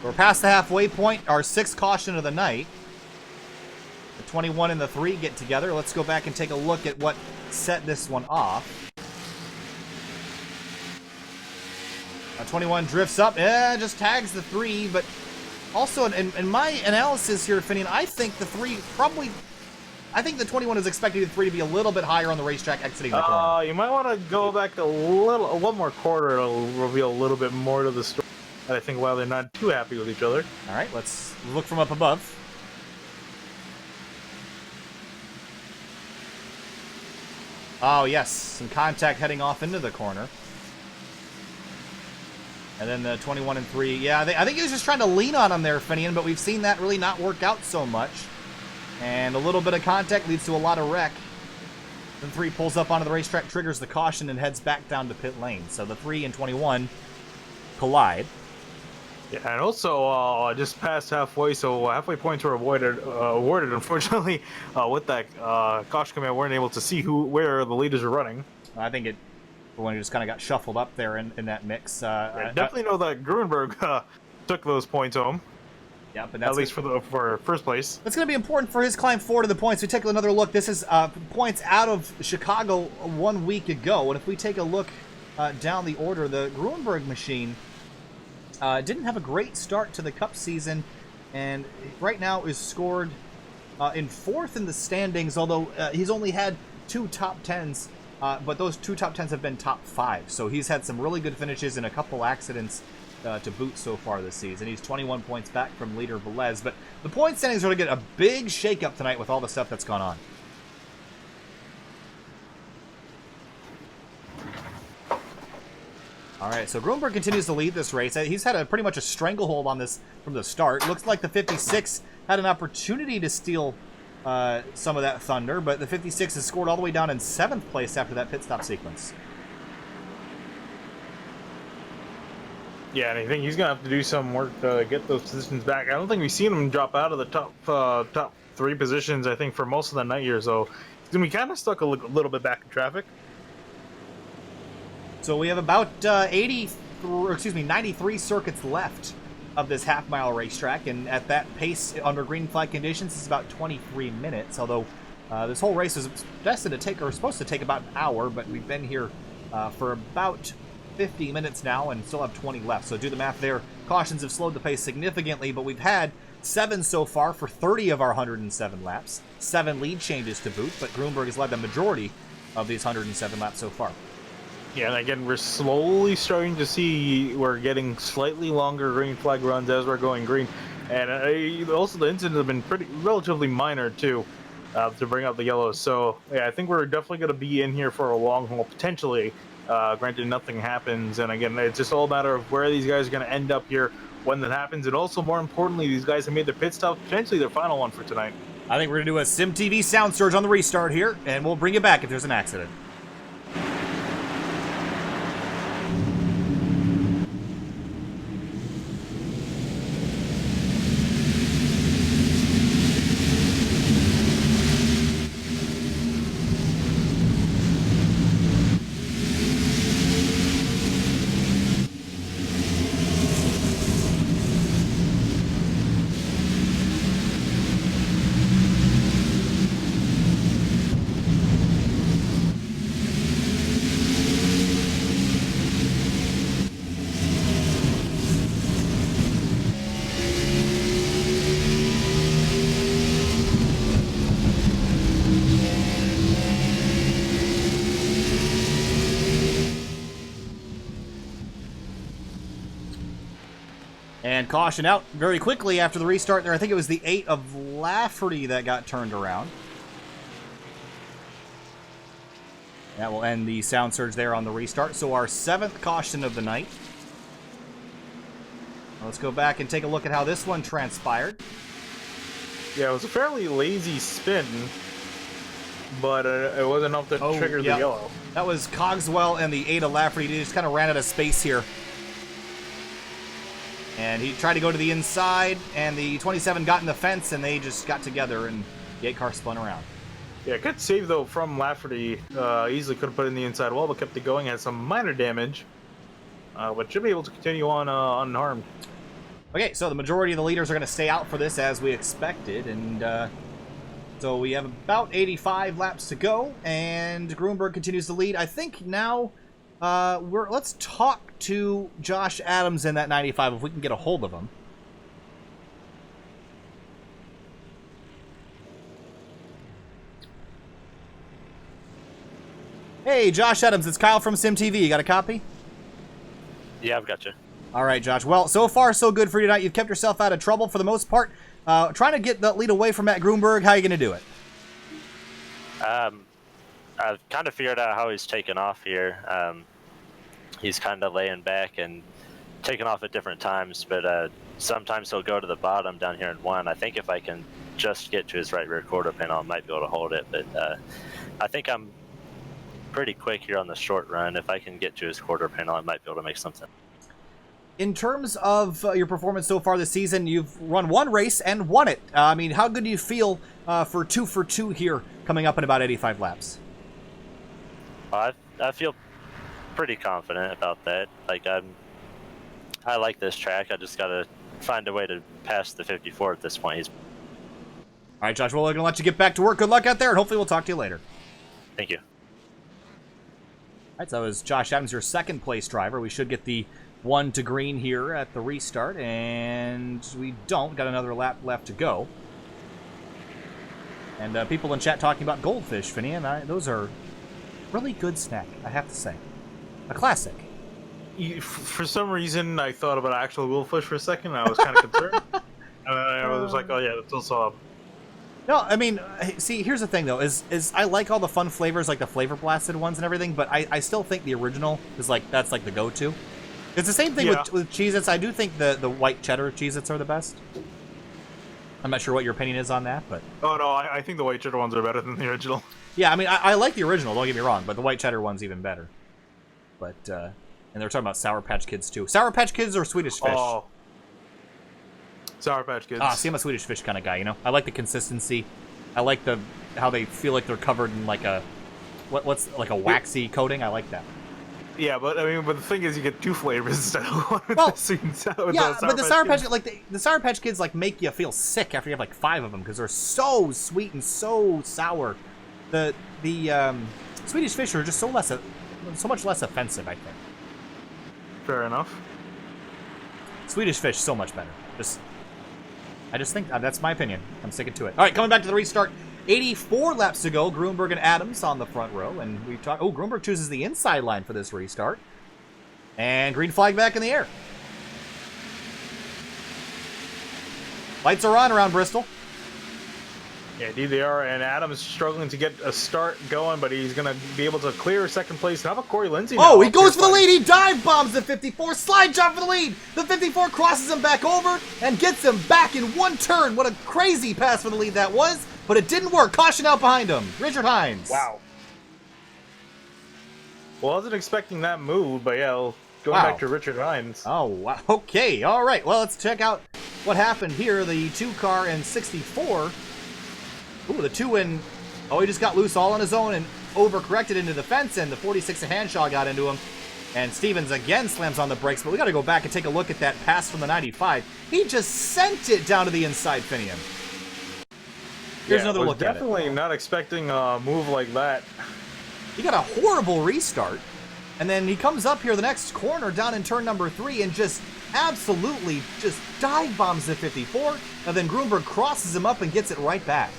We're past the halfway point. Our 6th caution of the night. The 21 and the 3 get together. Let's go back and take a look at what set this one off. 21 drifts up, just tags the 3, but also in my analysis here, Finian, I think the 3 probably, I think the 21 is expecting the 3 to be a little bit higher on the racetrack exiting the corner. You might want to go back one more quarter. It'll reveal a little bit more to the story. I think while they're not too happy with each other. All right, let's look from up above. Oh, yes. Some contact heading off into the corner. And then the 21 and 3. Yeah, I think he was just trying to lean on him there, Finian, but we've seen that really not work out so much. And a little bit of contact leads to a lot of wreck. Then 3 pulls up onto the racetrack, triggers the caution, and heads back down to pit lane. So the 3 and 21 collide. Yeah, and also just past halfway, so halfway points were awarded. Unfortunately, with that caution command, we weren't able to see where the leaders are running. I think it when it just kind of got shuffled up there in that mix. Definitely know that Gruenberg took those points home. Yeah, but that's at least for first place. That's going to be important for his climb forward to the points. We take another look. This is points out of Chicago 1 week ago, and if we take a look down the order, the Gruenberg machine didn't have a great start to the Cup season, and right now is scored in 4th in the standings, although he's only had 2 top 10s, but those 2 top 10s have been top 5, so he's had some really good finishes and a couple accidents to boot so far this season. He's 21 points back from leader Velez, but the point standings are going to get a big shakeup tonight with all the stuff that's gone on. All right, so Gruenberg continues to lead this race. He's had pretty much a stranglehold on this from the start. Looks like the 56 had an opportunity to steal some of that thunder, but the 56 has scored all the way down in 7th place after that pit stop sequence. Yeah, and I think he's going to have to do some work to get those positions back. I don't think we've seen him drop out of the top 3 positions, I think, for most of the night here, so he's going to be kind of stuck a little bit back in traffic. So we have about 93 circuits left of this half-mile racetrack, and at that pace under green flag conditions, it's about 23 minutes. Although this whole race is destined to take, or supposed to take, about an hour, but we've been here for about 50 minutes now and still have 20 left. So do the math there. Cautions have slowed the pace significantly, but we've had 7 so far for 30 of our 107 laps. 7 lead changes to boot, but Gruenberg has led the majority of these 107 laps so far. Yeah, and again, we're slowly starting to see we're getting slightly longer green flag runs as we're going green. And also the incidents have been relatively minor, too, to bring out the yellows. So, yeah, I think we're definitely going to be in here for a long haul, potentially. Granted, nothing happens. And again, it's just all a matter of where these guys are going to end up here when that happens. And also, more importantly, these guys have made their pit stop, potentially their final one for tonight. I think we're going to do a SimTV sound surge on the restart here, and we'll bring you back if there's an accident. And caution out very quickly after the restart there. I think it was the 8 of Lafferty that got turned around. That will end the sound surge there on the restart. So our 7th caution of the night. Let's go back and take a look at how this one transpired. Yeah, it was a fairly lazy spin, but it wasn't enough to trigger the yellow. That was Cogswell and the 8 of Lafferty. He just kind of ran out of space here. And he tried to go to the inside, and the 27 got in the fence, and they just got together, and the 8 car spun around. Yeah, good save, though, from Lafferty. Easily could have put it in the inside wall, but kept it going. Had some minor damage, but should be able to continue on unharmed. Okay, so the majority of the leaders are going to stay out for this, as we expected, and so we have about 85 laps to go, and Gruenberg continues to lead. I think now let's talk to Josh Adams in that 95 if we can get a hold of him. Hey, Josh Adams, it's Kyle from SimTV. You got a copy? Yeah, I've got you. All right, Josh. Well, so far so good for you tonight. You've kept yourself out of trouble for the most part. Trying to get the lead away from Matt Gruenberg. How are you going to do it? I've kind of figured out how he's taken off here. He's kind of laying back and taking off at different times, but sometimes he'll go to the bottom down here in 1. I think if I can just get to his right rear quarter panel, I might be able to hold it, but I think I'm pretty quick here on the short run. If I can get to his quarter panel, I might be able to make something. In terms of your performance so far this season, you've run 1 race and won it. I mean, how good do you feel for 2 for 2 here coming up in about 85 laps? I feel pretty confident about that. Like I like this track. I just gotta find a way to pass the 54 at this point. All right, Josh, well, we're going to let you get back to work. Good luck out there, and hopefully we'll talk to you later. Thank you. All right, so that was Josh Adams, your second place driver. We should get the 1 to green here at the restart, and we don't. Got another lap left to go. And people in chat talking about goldfish, Finian. Those are really good snack, I have to say. A classic. For some reason, I thought about actual goldfish for a second, and I was kind of concerned. And I was like, oh yeah, that's also... No, I mean, see, here's the thing, though, is I like all the fun flavors, like the flavor blasted ones and everything, but I still think the original is like, that's like the go-to. It's the same thing with Cheez-Its. I do think the white cheddar Cheez-Its are the best. I'm not sure what your opinion is on that, but... Oh, no, I think the white cheddar ones are better than the original. Yeah, I mean, I like the original, don't get me wrong, but the white cheddar one's even better. But, and they're talking about Sour Patch Kids, too. Sour Patch Kids or Swedish Fish? Oh. Sour Patch Kids. See, I'm a Swedish Fish kind of guy, you know? I like the consistency. I like how they feel like they're covered in like a... What's like a waxy coating? I like that. Yeah, but I mean, but the thing is, you get 2 flavors instead of 1. Well, sweet and sour, yeah, but the Sour Patch, Kids. like the Sour Patch Kids, like make you feel sick after you have like 5 of them because they're so sweet and so sour. The Swedish Fish are just so much less offensive, I think. Fair enough. Swedish Fish so much better. I just think that's my opinion. I'm sticking to it. All right, coming back to the restart. 84 laps to go. Grunberg and Adams on the front row, and we talk. Oh, Grunberg chooses the inside line for this restart, and green flag back in the air. Lights are on around Bristol. Yeah, indeed they are, and Adams struggling to get a start going, but he's going to be able to clear 2nd place. How about Corey Lindsay now? Oh, he goes for the lead. He dive bombs the 54. Slide jump for the lead. The 54 crosses him back over and gets him back in 1 turn. What a crazy pass for the lead that was, but it didn't work. Caution out behind him. Richard Hines. Wow. Well, I wasn't expecting that move, but yeah, going back to Richard Hines. Oh, wow. Okay. All right. Well, let's check out what happened here. The 2 car in 64. Ooh, the 2 in... Oh, he just got loose all on his own and overcorrected into the fence, and the 46 of Hanshaw got into him. And Stevens again slams on the brakes, but we got to go back and take a look at that pass from the 95. He just sent it down to the inside Finian. Here's another look at it. Definitely not expecting a move like that. He got a horrible restart, and then he comes up here the next corner down in turn number 3 and just absolutely just dive bombs the 54, and then Grunberg crosses him up and gets it right back.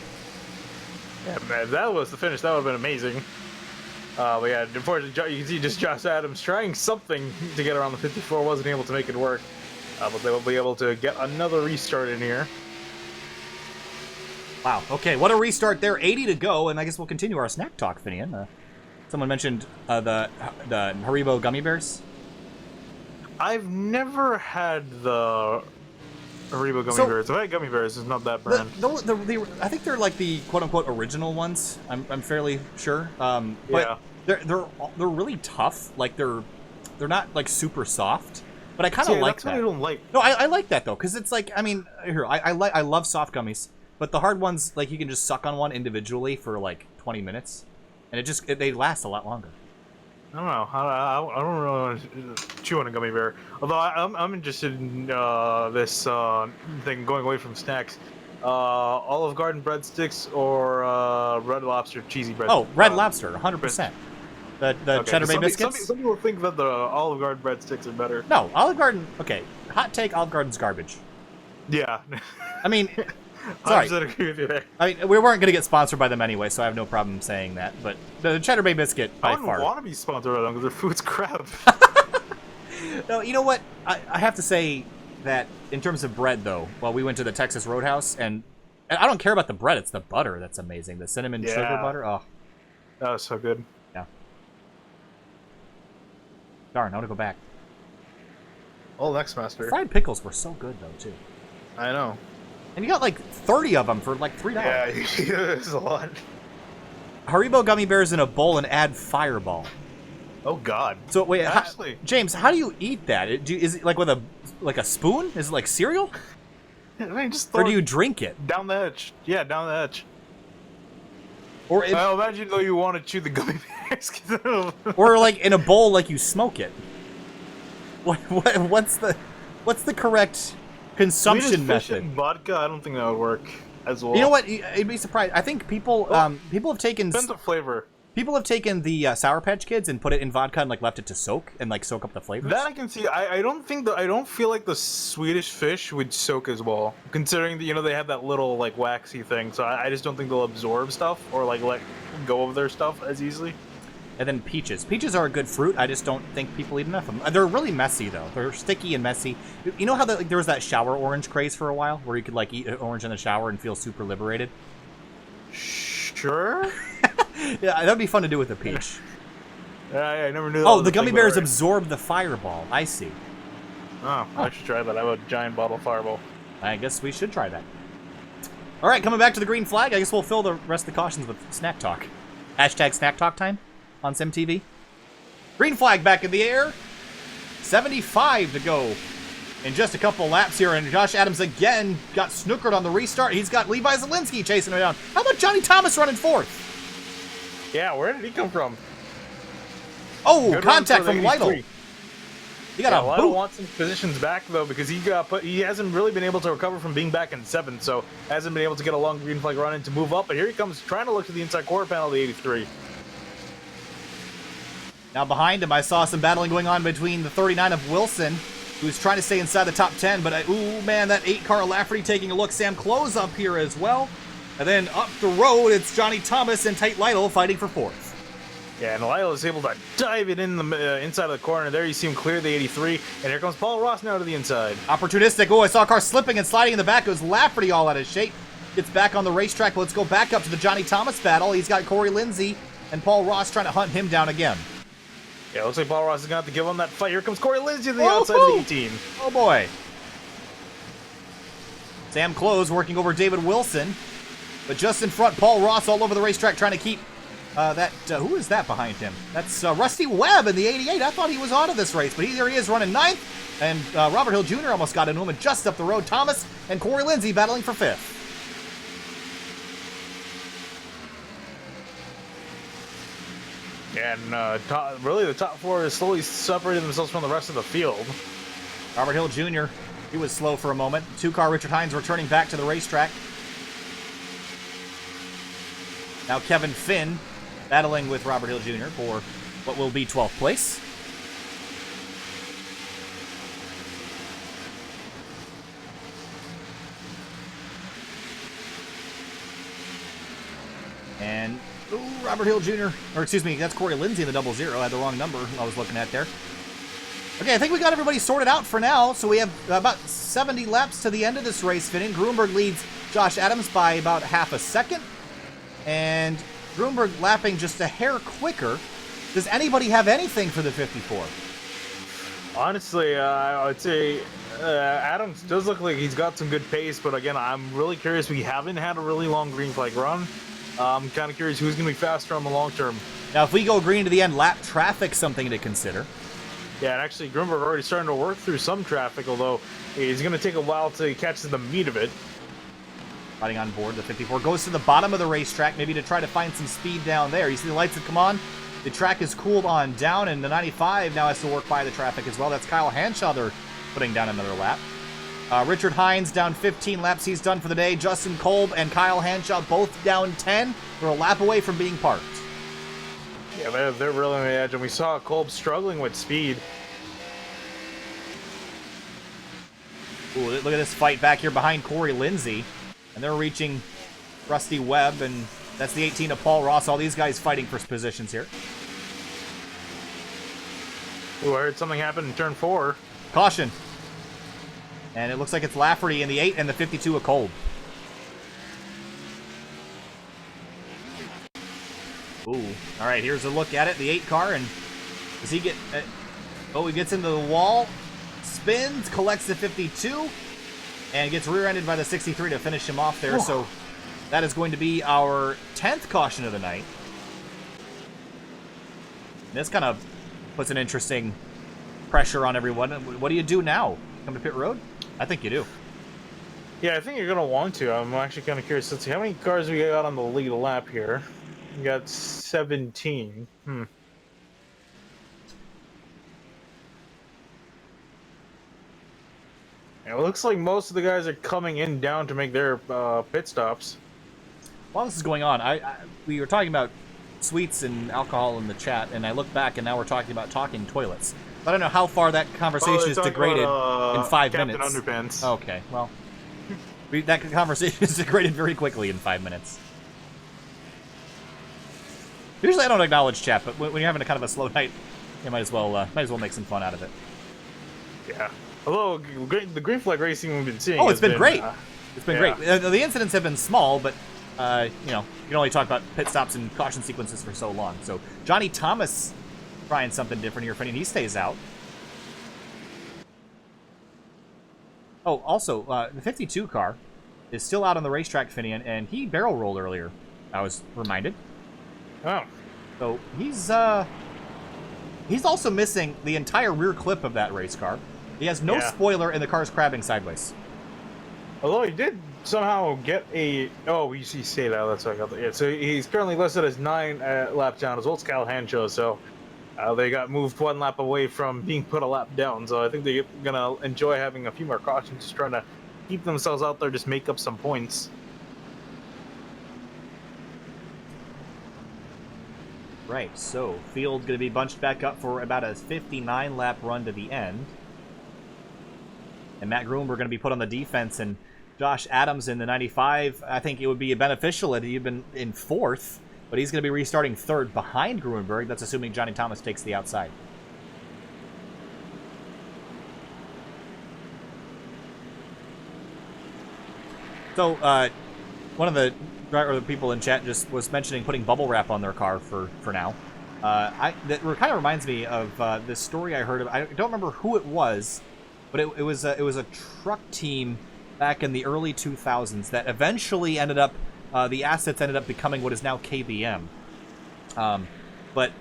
Yeah, man, if that was the finish, that would have been amazing. But yeah, unfortunately, you can see just Josh Adams trying something to get around the 54, wasn't able to make it work. But they will be able to get another restart in here. Wow, okay, what a restart there. 80 to go, and I guess we'll continue our snack talk, Finian. Someone mentioned the Haribo gummy bears. I've never had the Haribo gummy bears. I've had gummy bears. It's not that brand. I think they're like the quote-unquote original ones. I'm fairly sure. But yeah. They're really tough. Like they're not like super soft. But I kind of like that. That's what I don't like. No, I like that though, because it's like, I mean, here I love soft gummies, but the hard ones, like you can just suck on one individually for like 20 minutes, and they last a lot longer. I don't know. I don't really want to chew on a gummy bear. Although I'm interested in this thing going away from snacks. Olive Garden breadsticks or Red Lobster cheesy bread. Oh, Red Lobster, 100%. The Cheddar Bay biscuits. Some people think that the Olive Garden breadsticks are better. No, Olive Garden. Okay, hot take: Olive Garden's garbage. Yeah. I mean, sorry. I agree with you there. I mean, we weren't going to get sponsored by them anyway, so I have no problem saying that. But the Cheddar Bay biscuit, by I far. don't want to be sponsored by them because their food's crap. No, you know what? I have to say that in terms of bread, though, well, we went to the Texas Roadhouse, and I don't care about the bread. It's the butter that's amazing. The cinnamon sugar butter. Oh, that was so good. yeah. Darn, I want to go back. Oh, next master. Fried pickles were so good though too. I know. And you got like 30 of them for like $3. Yeah, it's a lot. Haribo gummy bears in a bowl and add Fireball. Oh God. So wait, Actually, James, how do you eat that? Is it like with a spoon? Is it like cereal? I mean, just Or do you drink it? down the edge? Yeah, down the edge. Or Imagine though you want to chew the gummy bears. or like in a bowl, like you smoke it. What's the correct consumption method? Vodka, I don't think that would work as well. You know what? You'd be surprised. I think people people have taken Depends on flavor. people have taken the Sour Patch Kids and put it in vodka and like left it to soak and like soak up the flavors. That I can see. I don't feel like the Swedish fish would soak as well, considering that they have that little like waxy thing. So I just don't think they'll absorb stuff or like let go of their stuff as easily. And then peaches. Peaches are a good fruit. I just don't think people eat enough of them. They're really messy though. They're sticky and messy. You know how there was that shower orange craze for a while, where you could like eat an orange in the shower and feel super liberated. Sure. Yeah, that'd be fun to do with a peach. I never knew. That Oh, was the a gummy thing, bears but absorb the Fireball. I see. Oh, I should try that. I have a giant bottle of Fireball. I guess we should try that. All right, coming back to the green flag. I guess we'll fill the rest of the cautions with snack talk. Hashtag snack talk time on SimTV. Green flag back in the air. 75 to go in just a couple laps here, and Josh Adams again got snookered on the restart. He's got Levi Zielinski chasing him down. How about Johnny Thomas running fourth? Yeah, where did he come from? Oh, Good contact run for from the Lytle. 83. He got a Lytle boot. wants some positions back though, because he hasn't really been able to recover from being back in 7th, so hasn't been able to get a long green flag run in to move up. But here he comes, trying to look to the inside quarter panel of the 83. Now behind him, I saw some battling going on between the 39 of Wilson, who's trying to stay inside the top 10, but ooh, man, that 8-car Lafferty taking a look. Sam Close up here as well. And then up the road, it's Johnny Thomas and Tate Lytle fighting for fourth. Yeah, and Lytle is able to dive it in the inside of the corner. There you see him clear the 83, and here comes Paul Ross now to the inside. Opportunistic. Oh, I saw a car slipping and sliding in the back. It was Lafferty all out of shape. Gets back on the racetrack. Let's go back up to the Johnny Thomas battle. He's got Corey Lindsay and Paul Ross trying to hunt him down again. Yeah, looks like Paul Ross is going to have to give him that fight. Here comes Corey Lindsay to the outside of the 18. Oh, boy. Sam Close working over David Wilson. But just in front, Paul Ross all over the racetrack trying to keep who is that behind him? That's Rusty Webb in the 88. I thought he was on to this race, but here he is running 9th. And Robert Hill Jr. almost got into him. And just up the road, Thomas and Corey Lindsay battling for 5th. And really the top 4 is slowly separating themselves from the rest of the field. Robert Hill Jr., he was slow for a moment. 2-car Richard Hines returning back to the racetrack. Now Kevin Finn battling with Robert Hill Jr. for what will be 12th place. And Robert Hill Jr., or excuse me, that's Corey Lindsay in the 00. I had the wrong number I was looking at there. Okay, I think we got everybody sorted out for now. So we have about 70 laps to the end of this race. Finn Grunberg leads Josh Adams by about half a second. And Grunberg lapping just a hair quicker. Does anybody have anything for the 54? Honestly, I would say Adams does look like he's got some good pace, but again, I'm really curious. We haven't had a really long green flag run. I'm kind of curious who's going to be faster on the long term. Now, if we go green to the end, lap traffic something to consider. Yeah, and actually, Grunberg already starting to work through some traffic, although he's going to take a while to catch the meat of it. Riding on board, the 54 goes to the bottom of the racetrack, maybe to try to find some speed down there. You see the lights that come on? The track is cooled on down, and the 95 now has to work by the traffic as well. That's Kyle Hanshaw they're putting down another lap. Richard Hines down 15 laps. He's done for the day. Justin Kolb and Kyle Hanshaw both down 10. They're a lap away from being parked. Yeah, they're really on the edge, and we saw Kolb struggling with speed. Ooh, look at this fight back here behind Corey Lindsay. And they're reaching Rusty Webb, and that's the 18 of Paul Ross. All these guys fighting for positions here. Ooh, I heard something happen in turn 4. Caution. And it looks like it's Lafferty in the 8 and the 52 of Kolb. Ooh. All right, here's a look at it. The 8 car, and does he get... oh, he gets into the wall. spins, collects the 52, and gets rear-ended by the 63 to finish him off there. So that is going to be our 10th caution of the night. This kind of puts an interesting pressure on everyone. What do you do now? Come to pit road? I think you do. Yeah, I think you're going to want to. I'm actually kind of curious. Let's see, how many cars we got on the lead lap here? We got 17. It looks like most of the guys are coming in down to make their pit stops. While this is going on, we were talking about sweets and alcohol in the chat, and I look back, and now we're talking about talking toilets. I don't know how far that conversation is degraded in 5 minutes. Captain Underpants. Okay, well, that conversation is degraded very quickly in 5 minutes. Usually I don't acknowledge chat, but when you're having a kind of a slow night, you might as well make some fun out of it. Yeah. Although the green flag racing we've been seeing. Oh, it's been great. It's been yeah. great. The incidents have been small, but you know, you can only talk about pit stops and caution sequences for so long. So Johnny Thomas trying something different here, and he stays out. Oh, also, the 52 car is still out on the racetrack, Finian, and he barrel rolled earlier, I was reminded. Oh. So he's also missing the entire rear clip of that race car. He has no spoiler, and the car's crabbing sideways. Although he did somehow get a... Oh, you say that. That's what I got. Yeah, so he's currently listed as 9 laps down, as well as Callahan shows, so they got moved 1 lap away from being put a lap down, so I think they're going to enjoy having a few more cautions, just trying to keep themselves out there, just make up some points. Right, so field's going to be bunched back up for about a 59-lap run to the end. And Matt Groomer going to be put on the defense, and Josh Adams in the 95, I think it would be beneficial had he been in 4th, but he's going to be restarting 3rd behind Gruenberg. That's assuming Johnny Thomas takes the outside. So, one of the people in chat just was mentioning putting bubble wrap on their car for now. That kind of reminds me of this story I heard of. I don't remember who it was, but it was a truck team back in the early 2000s that eventually ended up, the assets ended up becoming what is now KBM. But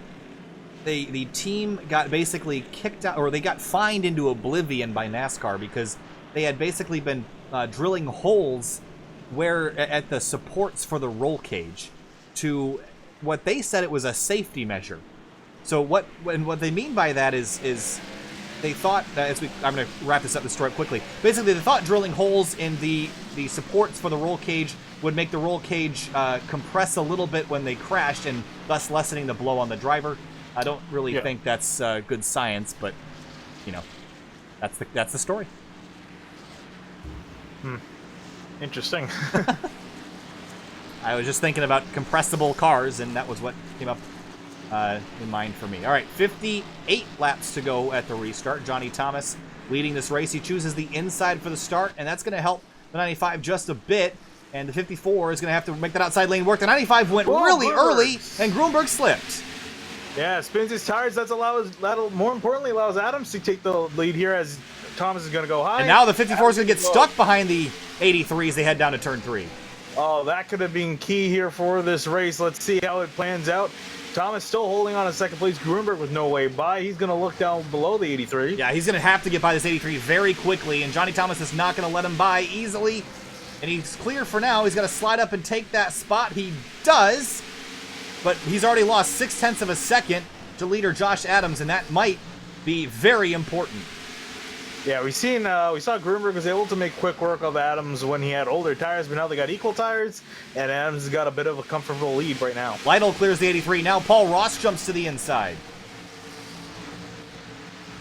the team got basically kicked out, or they got fined into oblivion by NASCAR because they had basically been drilling holes where at the supports for the roll cage to what they said it was a safety measure. So what they mean by that is they thought that I'm going to wrap this story up quickly. Basically, they thought drilling holes in the supports for the roll cage would make the roll cage compress a little bit when they crashed, and thus lessening the blow on the driver. I don't really think that's good science, but you know, that's the story. Interesting. I was just thinking about compressible cars, and that was what came up in mind for me. All right, 58 laps to go at the restart. Johnny Thomas leading this race. He chooses the inside for the start, and that's going to help the 95 just a bit. And the 54 is going to have to make that outside lane work. The 95 went really early, and Gruenberg slipped. Yeah, spins his tires. That'll more importantly allows Adams to take the lead here as Thomas is going to go high. And now the 54 is going to get stuck behind the 83 as they head down to turn 3. Oh, that could have been key here for this race. Let's see how it plans out. Thomas still holding on to second place. Gruenberg with no way by. He's going to look down below the 83. Yeah, he's going to have to get by this 83 very quickly, and Johnny Thomas is not going to let him by easily. And he's clear for now. He's going to slide up and take that spot. He does, but he's already lost 0.6 of a second to leader Josh Adams, and that might be very important. Yeah, we saw Gruenberg was able to make quick work of Adams when he had older tires, but now they got equal tires, and Adams has got a bit of a comfortable lead right now. Lytle clears the 83. Now Paul Ross jumps to the inside.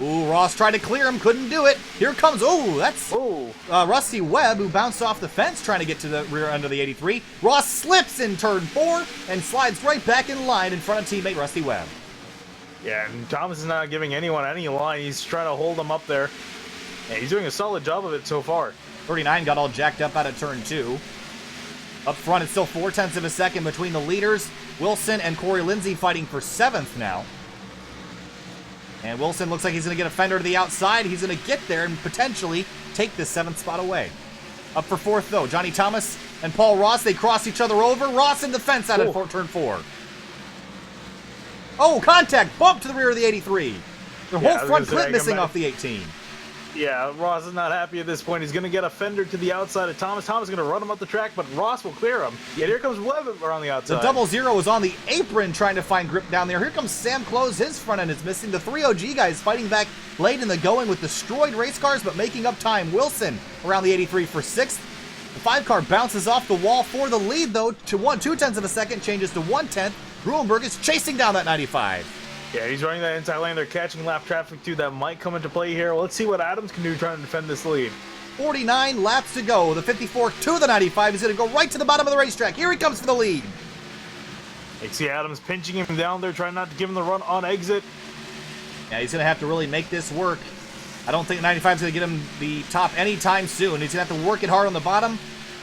Ooh, Ross tried to clear him, couldn't do it. Here comes, that's Rusty Webb, who bounced off the fence trying to get to the rear end of the 83. Ross slips in turn 4 and slides right back in line in front of teammate Rusty Webb. Yeah, and Thomas is not giving anyone any line. He's trying to hold them up there. And he's doing a solid job of it so far. 39 got all jacked up out of turn 2. Up front, it's still 0.4 of a second between the leaders. Wilson and Corey Lindsay fighting for 7th now. And Wilson looks like he's going to get a fender to the outside. He's going to get there and potentially take this 7th spot away. Up for 4th, though. Johnny Thomas and Paul Ross, they cross each other over. Ross in the fence out of turn 4. Oh, contact! Bump to the rear of the 83. The whole front clip missing off the 18. Yeah, Ross is not happy at this point. He's going to get a fender to the outside of Thomas. Thomas is going to run him up the track, but Ross will clear him. Yet here comes Webb around the outside. The 00 is on the apron trying to find grip down there. Here comes Sam Close. His front end is missing. The 3OG guys fighting back late in the going with destroyed race cars, but making up time. Wilson around the 83 for 6th. The 5 car bounces off the wall for the lead, though, to 2/10 of a second, changes to 1/10. Gruenberg is chasing down that 95. Yeah, he's running that inside lane. They're catching lap traffic, too. That might come into play here. Well, let's see what Adams can do trying to defend this lead. 49 laps to go. The 54 to the 95 is going to go right to the bottom of the racetrack. Here he comes for the lead. You see Adams pinching him down there, trying not to give him the run on exit. Yeah, he's going to have to really make this work. I don't think 95 is going to get him the top anytime soon. He's going to have to work it hard on the bottom,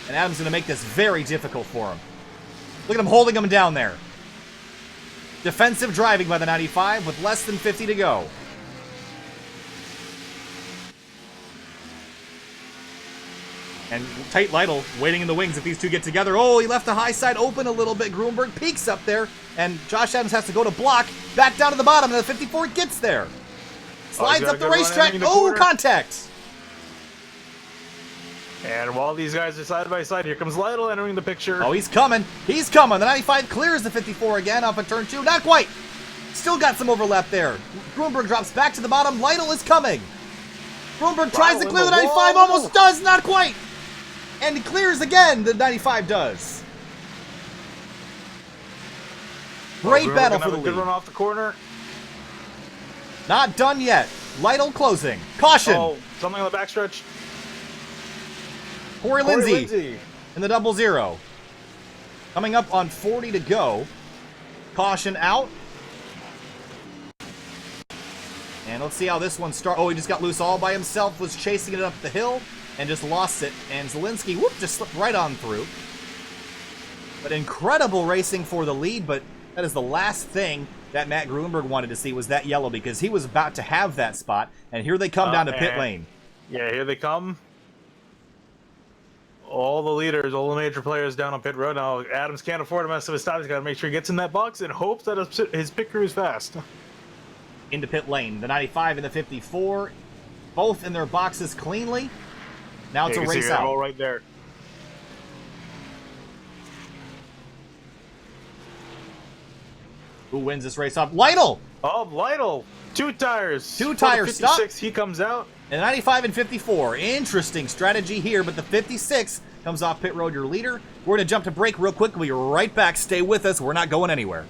and Adams is going to make this very difficult for him. Look at him holding him down there. Defensive driving by the 95 with less than 50 to go. And Tate Lytle waiting in the wings if these two get together. Oh, he left the high side open a little bit. Gruenberg peeks up there, and Josh Adams has to go to block. Back down to the bottom, and the 54 gets there. Slides up the racetrack. Oh, contact! And while these guys are side by side, here comes Lytle entering the picture. Oh, he's coming. He's coming. The 95 clears the 54 again off of turn 2. Not quite. Still got some overlap there. Gruenberg drops back to the bottom. Lytle is coming. Gruenberg tries to clear the 95. Almost does. Not quite. And he clears again. The 95 does. Great battle for the lead. Good run off the corner. Not done yet. Lytle closing. Caution. Oh, something on the backstretch. Corey Lindsay in the 00. Coming up on 40 to go. Caution out. And let's see how this one starts. Oh, he just got loose all by himself. Was chasing it up the hill and just lost it. And Zielinski, whoop, just slipped right on through. But incredible racing for the lead. But that is the last thing that Matt Gruenberg wanted to see was that yellow, because he was about to have that spot. And here they come down to pit lane. Yeah, here they come. All the leaders, all the major players down on pit road. Now, Adams can't afford to mess up his stop. He's got to make sure he gets in that box and hopes that his pit crew is fast. Into pit lane. The 95 and the 54, both in their boxes cleanly. Now it's a race out. All right there. Who wins this race up? Lytle! Oh, Lytle. 2 tires. 2 tires stop. stop. He comes out. And the 95 and 54. Interesting strategy here, but the 56 comes off pit road, your leader. We're going to jump to break real quick. We'll be right back. Stay with us. We're not going anywhere.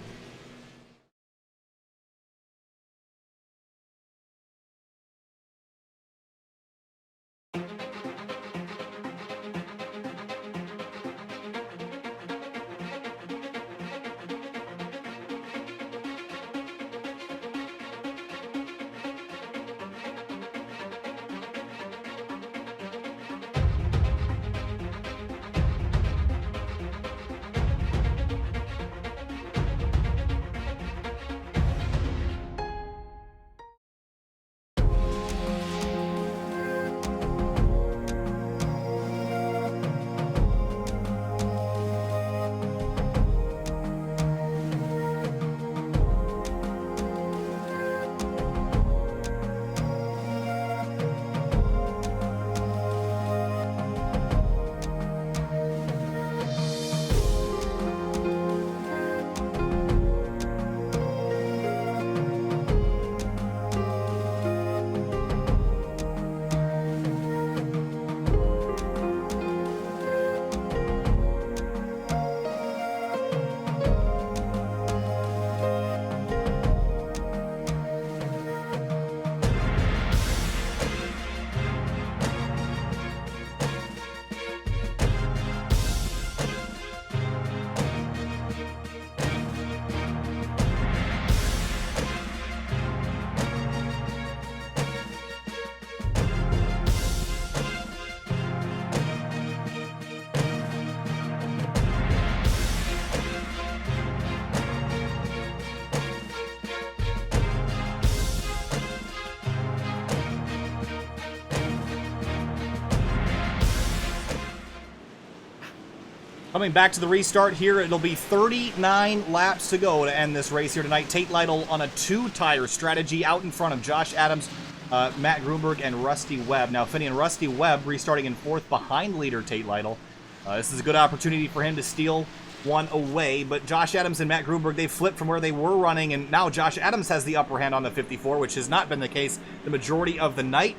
Coming back to the restart here, it'll be 39 laps to go to end this race here tonight. Tate Lytle on a 2-tire strategy out in front of Josh Adams, Matt Grunberg, and Rusty Webb. Now, Finney and Rusty Webb restarting in 4th behind leader Tate Lytle. This is a good opportunity for him to steal one away, but Josh Adams and Matt Grunberg, they flipped from where they were running, and now Josh Adams has the upper hand on the 54, which has not been the case the majority of the night.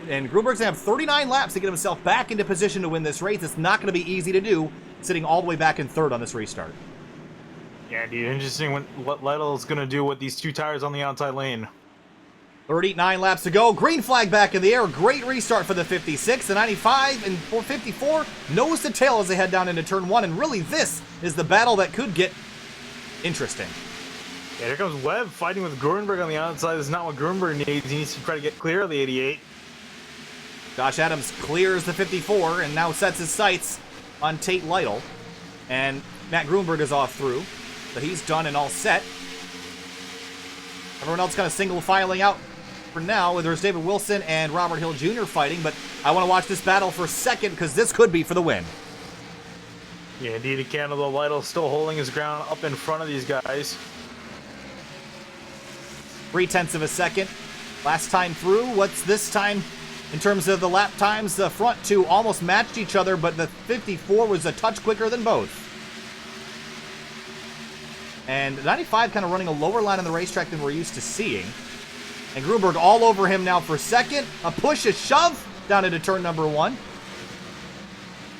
And Grunberg's going to have 39 laps to get himself back into position to win this race. It's not going to be easy to do, sitting all the way back in 3rd on this restart. Yeah, indeed. Interesting what Lytle's going to do with these 2 tires on the outside lane. 39 laps to go. Green flag back in the air. Great restart for the 56. The 95 and 454 nose to tail as they head down into turn 1. And really, this is the battle that could get interesting. Yeah, here comes Webb fighting with Grunberg on the outside. This is not what Grunberg needs. He needs to try to get clear of the 88. Josh Adams clears the 54 and now sets his sights on Tate Lytle. And Matt Grunberg is off through, but he's done and all set. Everyone else kind of single filing out for now. There's David Wilson and Robert Hill Jr. fighting, but I want to watch this battle for second because this could be for the win. Yeah, indeed, a Canada. Lytle still holding his ground up in front of these guys. 0.3 of a second. Last time through, what's this time in terms of the lap times? The front two almost matched each other, but the 54 was a touch quicker than both. And 95 kind of running a lower line on the racetrack than we're used to seeing. And Grunberg all over him now for second. A push, a shove down into turn number 1.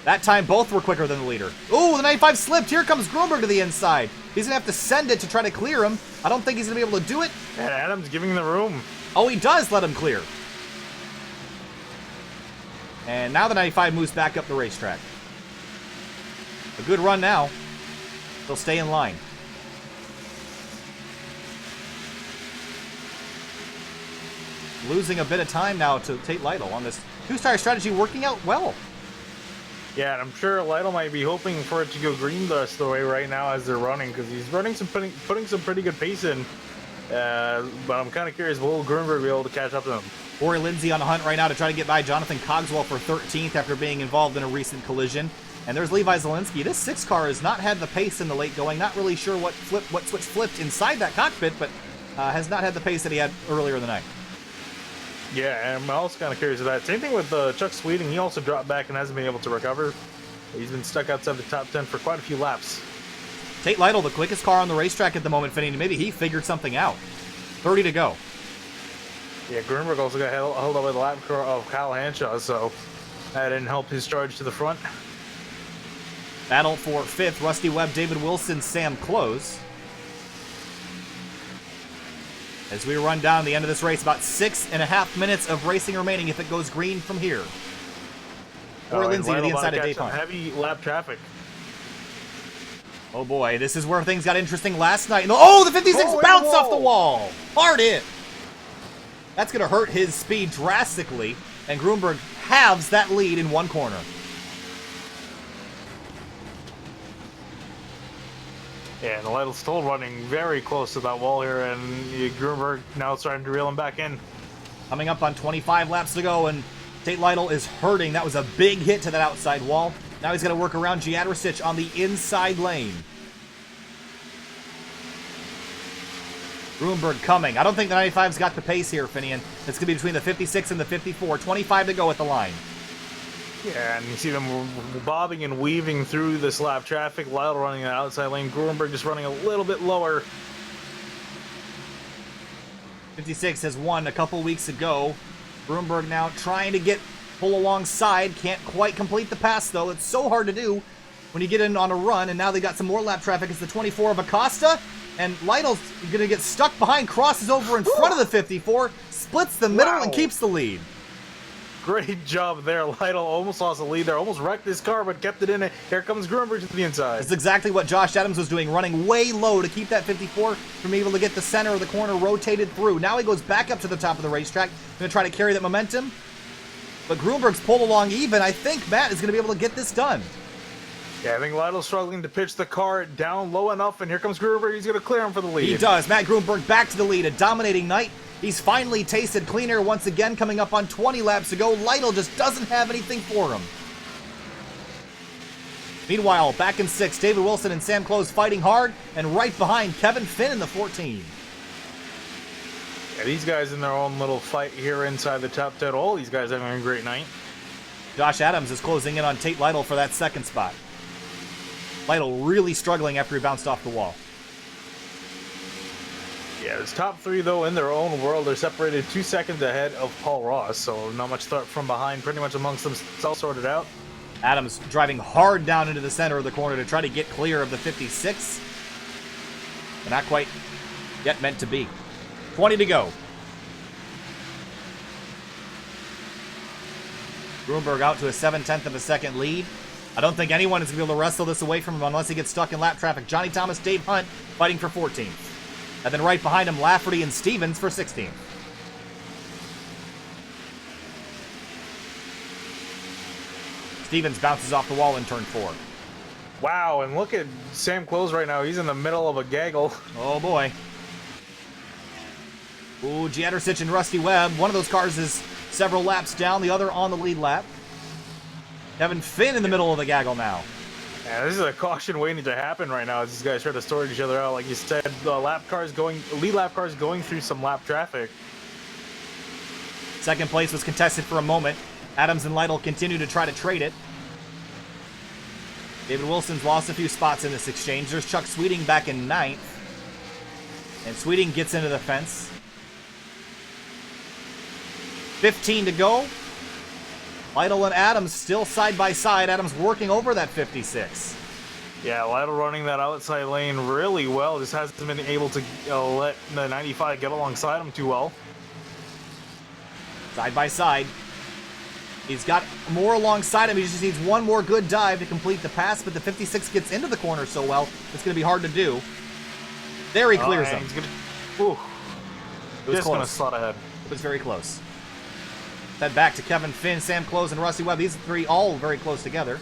That time both were quicker than the leader. Ooh, the 95 slipped. Here comes Grunberg to the inside. He's going to have to send it to try to clear him. I don't think he's going to be able to do it. And Adams giving the room. Oh, he does let him clear. And now the 95 moves back up the racetrack. A good run now. He'll stay in line. Losing a bit of time now to Tate Lytle on this 2-star strategy, working out well. Yeah, and I'm sure Lytle might be hoping for it to go green the rest of the way right now as they're running, because he's running putting some pretty good pace in. But I'm kind of curious, will Grunberg be able to catch up to him? Corey Lindsay on the hunt right now to try to get by Jonathan Cogswell for 13th after being involved in a recent collision. And there's Levi Zielinski. This 6 car has not had the pace in the late going. Not really sure what switch flipped inside that cockpit, but has not had the pace that he had earlier in the night. Yeah, and I'm also kind of curious about that. Same thing with Chuck Sweeting. He also dropped back and hasn't been able to recover. He's been stuck outside the top 10 for quite a few laps. Tate Lytle, the quickest car on the racetrack at the moment, Finney. Maybe he figured something out. 30 to go. Yeah, Grunberg also got held up by the lap car of Kyle Hanshaw, so that didn't help his charge to the front. Battle for 5th, Rusty Webb, David Wilson, Sam Close. As we run down the end of this race, about 6.5 minutes of racing remaining if it goes green from here. Corey Lindsay to the inside of Dave Hunt. Heavy lap traffic. Oh boy, this is where things got interesting last night. Oh, the 56 bounced off the wall. Hard hit. That's going to hurt his speed drastically, and Grunberg halves that lead in one corner. Yeah, and Lytle's still running very close to that wall here, and Grunberg now starting to reel him back in. Coming up on 25 laps to go, and Tate Lytle is hurting. That was a big hit to that outside wall. Now he's going to work around Giadricic on the inside lane. Grunberg coming. I don't think the 95's got the pace here, Finian. It's going to be between the 56 and the 54. 25 to go at the line. Yeah, and you see them bobbing and weaving through this lap traffic. Lytle running an outside lane. Grunberg just running a little bit lower. 56 has won a couple weeks ago. Grunberg now trying to pull alongside. Can't quite complete the pass, though. It's so hard to do when you get in on a run. And now they got some more lap traffic. It's the 24 of Acosta. And Lytle's going to get stuck behind, crosses over in front of the 54, splits the middle, and keeps the lead. Great job there. Lytle almost lost the lead there. Almost wrecked his car, but kept it in it. Here comes Grunberg to the inside. That's exactly what Josh Adams was doing, running way low to keep that 54 from being able to get the center of the corner rotated through. Now he goes back up to the top of the racetrack. Going to try to carry that momentum. But Grunberg's pulled along even. I think Matt is going to be able to get this done. Yeah, I think Lytle's struggling to pitch the car down low enough, and here comes Grunberg. He's going to clear him for the lead. He does. Matt Grunberg back to the lead. A dominating night. He's finally tasted clean air once again, coming up on 20 laps to go. Lytle just doesn't have anything for him. Meanwhile, back in 6, David Wilson and Sam Close fighting hard, and right behind Kevin Finn in the 14. Yeah, these guys in their own little fight here inside the top 10. All these guys having a great night. Josh Adams is closing in on Tate Lytle for that second spot. Lytle really struggling after he bounced off the wall. Yeah, this top 3, though, in their own world, they're separated 2 seconds ahead of Paul Ross, so not much threat from behind, pretty much amongst themselves sorted out. Adams driving hard down into the center of the corner to try to get clear of the 56. But not quite yet meant to be. 20 to go. Grunberg out to a 7/10 of a second lead. I don't think anyone is going to be able to wrestle this away from him unless he gets stuck in lap traffic. Johnny Thomas, Dave Hunt fighting for 14th. And then right behind him, Lafferty and Stevens for 16th. Stevens bounces off the wall in turn 4. Wow, and look at Sam Close right now. He's in the middle of a gaggle. Oh, boy. Ooh, Jadrsic and Rusty Webb. One of those cars is several laps down, the other on the lead lap. Kevin Finn in the middle of the gaggle now. Yeah, this is a caution waiting to happen right now as these guys try to sort each other out. Like you said, lead lap cars going through some lap traffic. Second place was contested for a moment. Adams and Lytle continue to try to trade it. David Wilson's lost a few spots in this exchange. There's Chuck Sweeting back in 9th. And Sweeting gets into the fence. 15 to go. Lytle and Adams still side by side. Adams working over that 56. Yeah, Lytle running that outside lane really well. Just hasn't been able to let the 95 get alongside him too well. Side by side. He's got more alongside him. He just needs one more good dive to complete the pass, but the 56 gets into the corner so well, it's going to be hard to do. There he clears him. Just going to slot ahead. It was very close. Head back to Kevin Finn, Sam Close, and Rusty Webb. These three all very close together.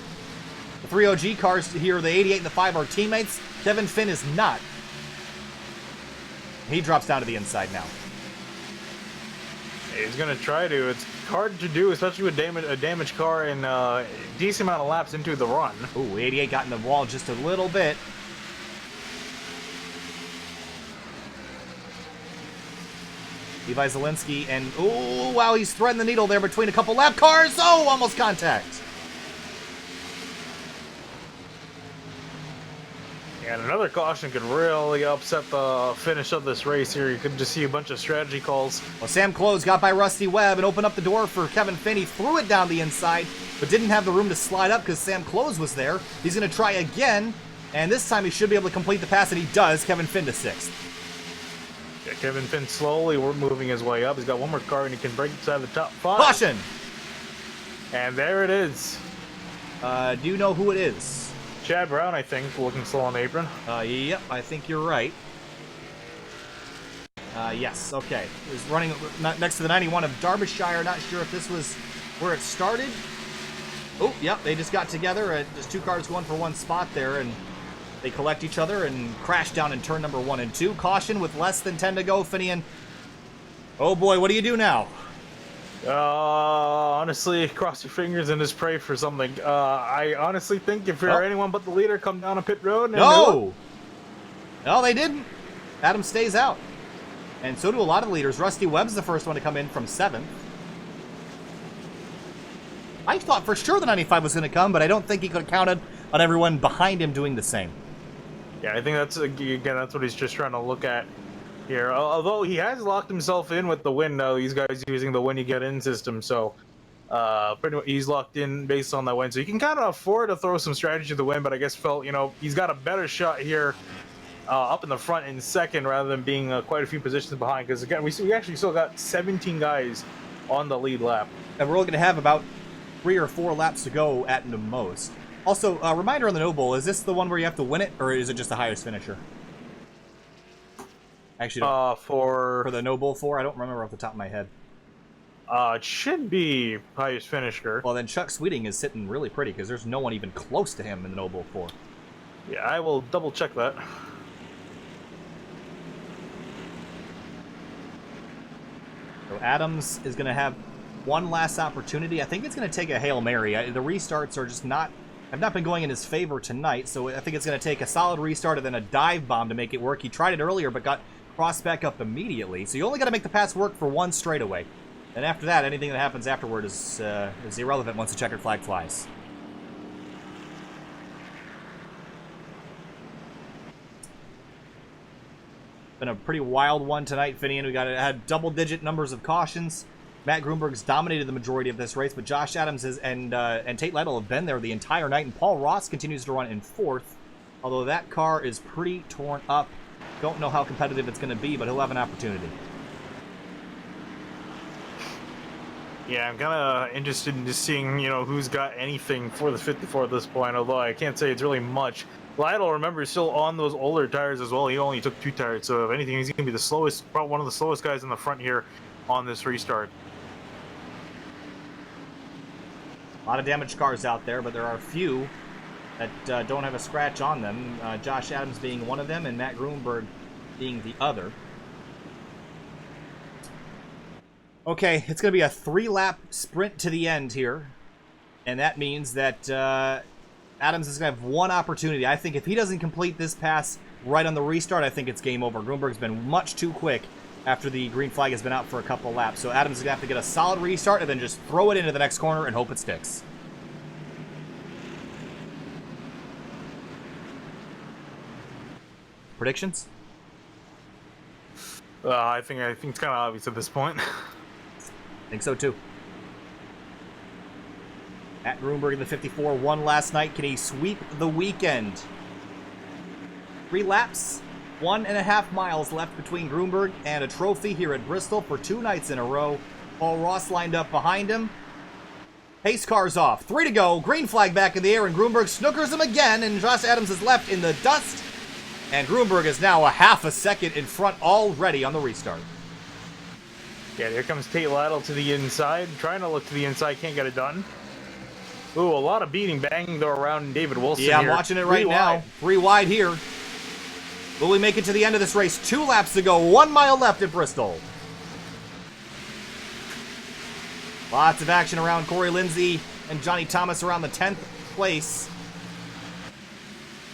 The 3 OG cars here, the 88 and the 5, are teammates. Kevin Finn is not. He drops down to the inside now. He's going to try to. It's hard to do, especially with a damaged car and a decent amount of laps into the run. Ooh, 88 got in the wall just a little bit. Levi Zielinski, and oh wow, he's threading the needle there between a couple lap cars. Oh, almost contact. And another caution could really upset the finish of this race here. You could just see a bunch of strategy calls. Well, Sam Close got by Rusty Webb and opened up the door for Kevin Finn. He threw it down the inside, but didn't have the room to slide up because Sam Close was there. He's going to try again, and this time he should be able to complete the pass, and he does. Kevin Finn to 6th. Yeah, Kevin Finn slowly moving his way up. He's got one more car, and he can break inside the top 5. Caution! And there it is. Do you know who it is? Chad Brown, I think, looking slow on the apron. Yep, I think you're right. Yes, okay. He was running next to the 91 of Derbyshire. Not sure if this was where it started. Oh, yep, they just got together. Just 2 cars going for 1 spot there, and they collect each other and crash down in turn number 1 and 2. Caution with less than 10 to go. Finian. Oh boy, what do you do now? Honestly, cross your fingers and just pray for something. I honestly think if you're anyone but the leader, come down a pit road. And no! No, they didn't. Adam stays out. And so do a lot of leaders. Rusty Webb's the first one to come in from 7th. I thought for sure the 95 was going to come, but I don't think he could have counted on everyone behind him doing the same. Yeah, I think that's, again, that's what he's just trying to look at here. Although he has locked himself in with the win now. These guys using the win you get in system, so pretty much he's locked in based on that win. So you can kind of afford to throw some strategy to the win, but I guess felt, he's got a better shot here up in the front in 2nd rather than being quite a few positions behind. Because again, we actually still got 17 guys on the lead lap. And we're only going to have about 3 or 4 laps to go at the most. Also, a reminder on the No Bowl, is this the one where you have to win it, or is it just the highest finisher? Actually, for the No Bowl 4, I don't remember off the top of my head. It should be highest finisher. Well, then Chuck Sweeting is sitting really pretty, because there's no one even close to him in the No Bowl 4. Yeah, I will double check that. So Adams is going to have one last opportunity. I think it's going to take a Hail Mary. The restarts are just not have not been going in his favor tonight, so I think it's going to take a solid restart and then a dive bomb to make it work. He tried it earlier, but got crossed back up immediately. So you only got to make the pass work for one straightaway. And after that, anything that happens afterward is irrelevant once the checkered flag flies. Been a pretty wild one tonight, Finian. We had double-digit numbers of cautions. Matt Grunberg's dominated the majority of this race, but Josh Adams and Tate Lytle have been there the entire night, and Paul Ross continues to run in 4th, although that car is pretty torn up. Don't know how competitive it's going to be, but he'll have an opportunity. Yeah, I'm kind of interested in just seeing, who's got anything for the 54 at this point, although I can't say it's really much. Lytle, remember, is still on those older tires as well. He only took 2 tires, so if anything, he's going to be the slowest, probably one of the slowest guys in the front here on this restart. A lot of damaged cars out there, but there are a few that don't have a scratch on them. Josh Adams being one of them, and Matt Grunberg being the other. Okay, it's going to be a 3-lap sprint to the end here, and that means that Adams is going to have one opportunity. I think if he doesn't complete this pass right on the restart, I think it's game over. Grunberg's been much too quick after the green flag has been out for a couple of laps. So Adams is going to have to get a solid restart and then just throw it into the next corner and hope it sticks. Predictions? I think it's kind of obvious at this point. I think so too. Matt Grunberg in the 54 won last night. Can he sweep the weekend? 3 laps, 1.5 miles left between Grunberg and a trophy here at Bristol for 2 nights in a row. Paul Ross lined up behind him. Pace car's off. 3 to go. Green flag back in the air, and Grunberg snookers him again, and Josh Adams is left in the dust. And Grunberg is now a half a second in front already on the restart. Yeah, here comes Tate Lytle to the inside. Trying to look to the inside, can't get it done. Ooh, a lot of banging though around David Wilson. Yeah, I'm here. watching it right now. 3 wide here. Will we make it to the end of this race? 2 laps to go. 1 mile left at Bristol. Lots of action around Corey Lindsay and Johnny Thomas around the 10th place.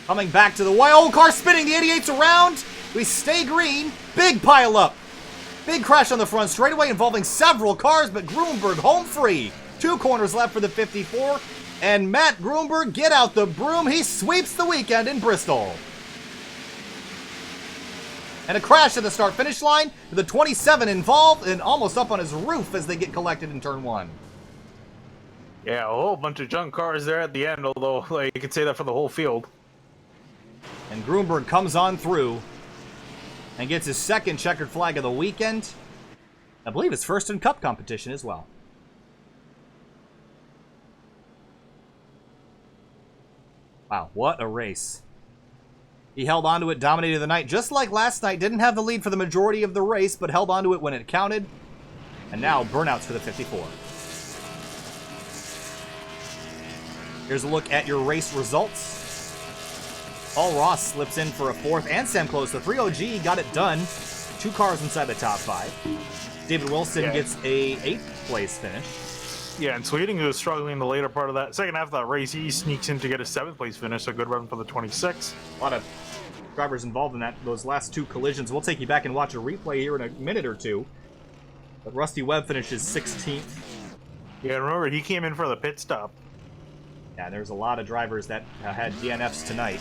Coming back to the wire. Oh, car spinning. The 88's around. We stay green. Big pile up. Big crash on the front straightaway involving several cars, but Grunberg home free. 2 corners left for the 54. And Matt Grunberg, get out the broom. He sweeps the weekend in Bristol. And a crash at the start-finish line with the 27 involved and almost up on his roof as they get collected in turn 1. Yeah, a whole bunch of junk cars there at the end, although you could say that for the whole field. And Grunberg comes on through and gets his 2nd checkered flag of the weekend. I believe his 1st in Cup competition as well. Wow, what a race. He held onto it, dominated the night, just like last night. Didn't have the lead for the majority of the race, but held onto it when it counted. And now, burnouts for the 54. Here's a look at your race results. Paul Ross slips in for a 4th, and Sam Close. The 3OG got it done. 2 cars inside the top 5. David Wilson gets a 8th place finish. Yeah, and Sweeting, who was struggling in the later part of that second half of that race, he sneaks in to get a 7th place finish. A good run for the 26. A lot of drivers involved in those last 2 collisions. We'll take you back and watch a replay here in a minute or 2. But Rusty Webb finishes 16th. Yeah, remember, he came in for the pit stop. Yeah, there's a lot of drivers that had DNFs tonight.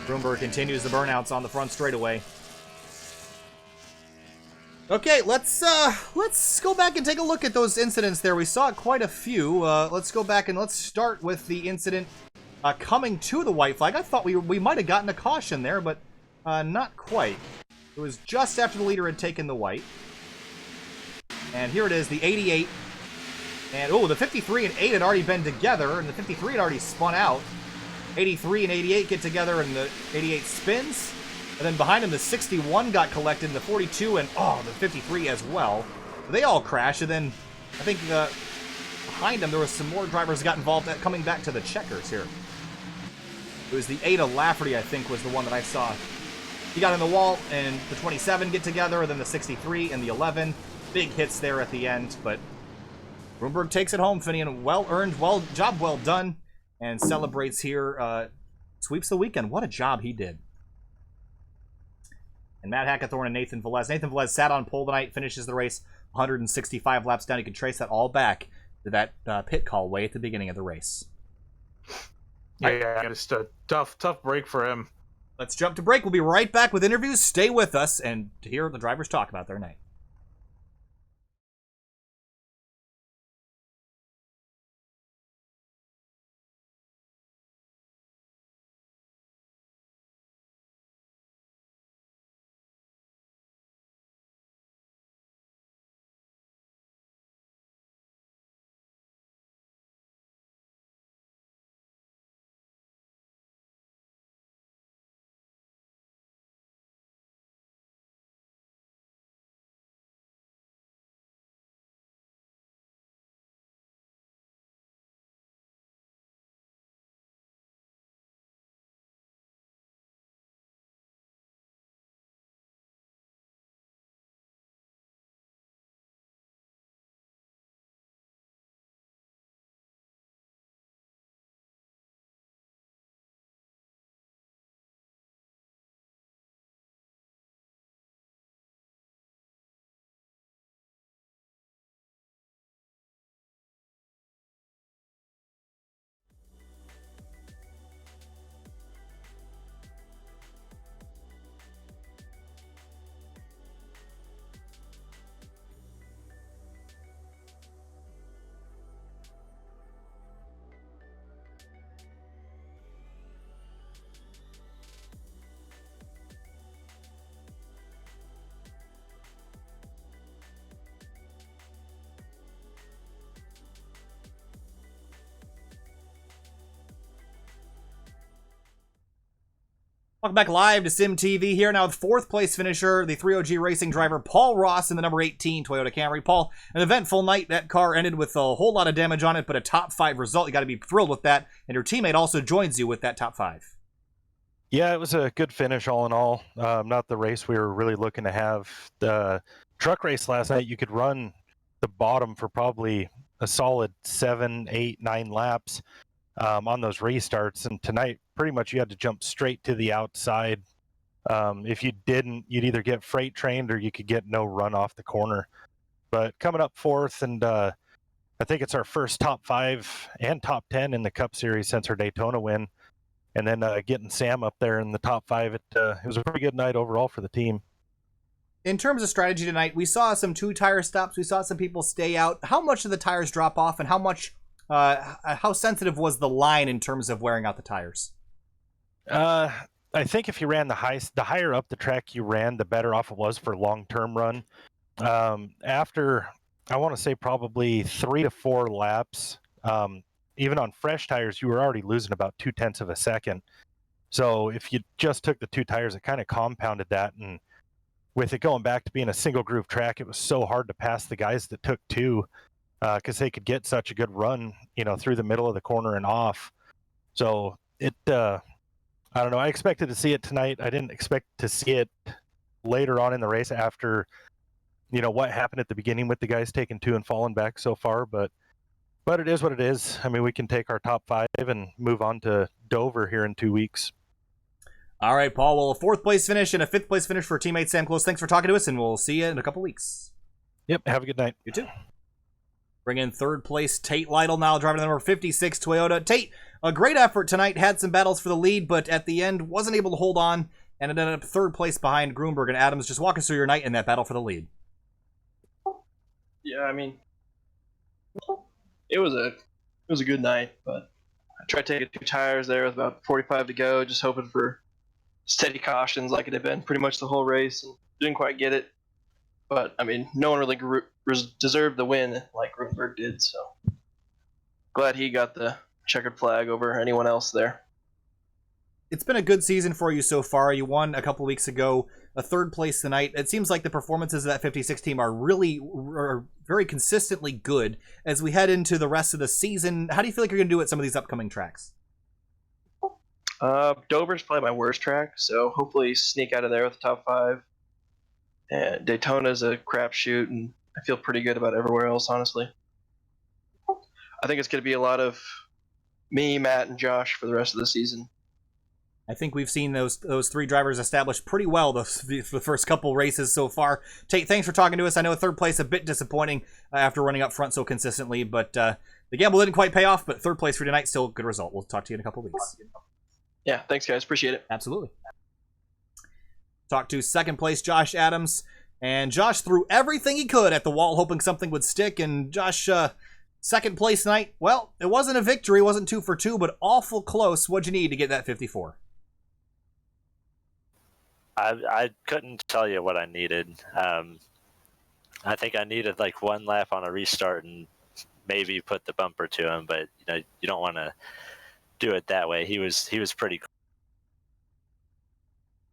Grunberg continues the burnouts on the front straightaway. Okay, let's go back and take a look at those incidents there. We saw quite a few. Let's go back and let's start with the incident coming to the white flag. I thought we might have gotten a caution there, but not quite. It was just after the leader had taken the white. And here it is, the 88. And, oh, the 53 and 8 had already been together, and the 53 had already spun out. 83 and 88 get together, and the 88 spins. And then behind him, the 61 got collected, and the 42, and, oh, the 53 as well. They all crashed, and then I think behind him, there was some more drivers that got involved coming back to the checkers here. It was the 8 of Lafferty, I think, was the one that I saw. He got in the wall, and the 27 get together, and then the 63 and the 11. Big hits there at the end, but Grunberg takes it home, Finian. Well earned, job well done, and celebrates here. Sweeps the weekend. What a job he did. And Matt Hackathorn and Nathan Velez. Nathan Velez sat on pole tonight, finishes the race 165 laps down. You can trace that all back to that pit call way at the beginning of the race. Yeah, just a tough break for him. Let's jump to break. We'll be right back with interviews. Stay with us and to hear the drivers talk about their night. Welcome back live to Sim TV here now with fourth place finisher, the 3OG Racing driver Paul Ross in the number 18 Toyota Camry. Paul, an eventful night. That car ended with a whole lot of damage on it, but a top 5 result. You got to be thrilled with that. And your teammate also joins you with that top 5. Yeah, it was a good finish all in all. Not the race we were really looking to have. The truck race last night, you could run the bottom for probably a solid 7, 8, 9 laps on those restarts. And tonight, pretty much you had to jump straight to the outside. If you didn't, you'd either get freight trained or you could get no run off the corner. But coming up fourth, and I think it's our first top 5 and top 10 in the Cup Series since our Daytona win. And then getting Sam up there in the top 5, it was a pretty good night overall for the team. In terms of strategy tonight, we saw some 2-tire stops. We saw some people stay out. How much did the tires drop off, and how sensitive was the line in terms of wearing out the tires? I think if you ran the higher up the track you ran, the better off it was for long-term run. After, I want to say probably 3 to 4 laps, even on fresh tires, you were already losing about 0.2 of a second. So if you just took the 2 tires, it kind of compounded that. And with it going back to being a single groove track, it was so hard to pass the guys that took 2 because they could get such a good run, through the middle of the corner and off. So I don't know. I expected to see it tonight. I didn't expect to see it later on in the race after, what happened at the beginning with the guys taking 2 and falling back so far. But it is what it is. I mean, we can take our top 5 and move on to Dover here in 2 weeks. All right, Paul. Well, a 4th place finish and a 5th place finish for teammate Sam Close. Thanks for talking to us, and we'll see you in a couple weeks. Yep. Have a good night. You too. Bring in 3rd place Tate Lytle now, driving the number 56 Toyota. Tate, a great effort tonight. Had some battles for the lead, but at the end wasn't able to hold on and ended up 3rd place behind Grunberg and Adams. Just walk us through your night in that battle for the lead. Yeah, I mean, it was a good night, but I tried taking 2 tires there with about 45 to go, just hoping for steady cautions like it had been pretty much the whole race, and didn't quite get it. But I mean, no one really deserved the win like Grunberg did, so glad he got the checkered flag over anyone else there. It's been a good season for you so far. You won a couple weeks ago, a 3rd place tonight. It seems like the performances of that 56 team are very consistently good as we head into the rest of the season. How do you feel like you're going to do at some of these upcoming tracks? Dover's probably my worst track, so hopefully sneak out of there with the top 5. And Daytona's a crapshoot, and I feel pretty good about everywhere else, honestly. I think it's going to be a lot of me, Matt, and Josh for the rest of the season. I think we've seen those three drivers established pretty well the first couple races so far. Tate, thanks for talking to us. I know third place a bit disappointing after running up front so consistently, but the gamble didn't quite pay off, but third place for tonight, still a good result. We'll talk to you in a couple weeks. Yeah, thanks, guys. Appreciate it. Absolutely. Talk to second place Josh Adams, and Josh threw everything he could at the wall hoping something would stick, and Josh, second place tonight, well, it wasn't a victory, it wasn't 2 for 2, but awful close. What'd you need to get that 54? I couldn't tell you what I needed. I think I needed like one lap on a restart and maybe put the bumper to him, but you don't want to do it that way. He was pretty.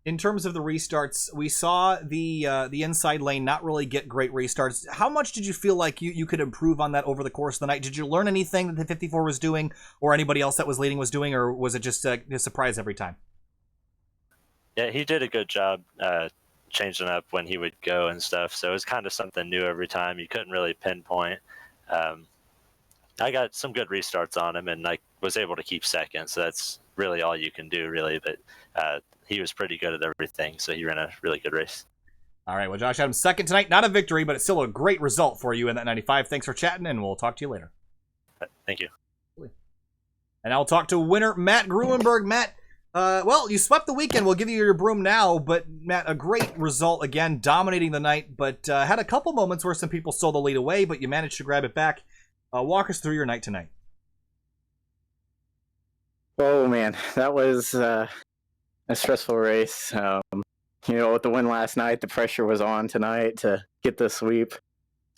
In terms of the restarts, we saw the inside lane not really get great restarts. How much did you feel like you could improve on that over the course of the night? Did you learn anything that the 54 was doing, or anybody else that was leading was doing, or was it just a surprise every time? Yeah, he did a good job changing up when he would go and stuff. So it was kind of something new every time. You couldn't really pinpoint. I got some good restarts on him, and I was able to keep second. So that's really all you can do, really. But he was pretty good at everything, so he ran a really good race. All right, well, Josh Adams second tonight. Not a victory, but it's still a great result for you in that 95. Thanks for chatting, and we'll talk to you later. Thank you. And I'll talk to winner Matt Gruenberg. Matt, well, you swept the weekend. We'll give you your broom now, but Matt, a great result again, dominating the night, but had a couple moments where some people stole the lead away, but you managed to grab it back. Walk us through your night tonight. Oh man, that was a stressful race. With the win last night, the pressure was on tonight to get the sweep.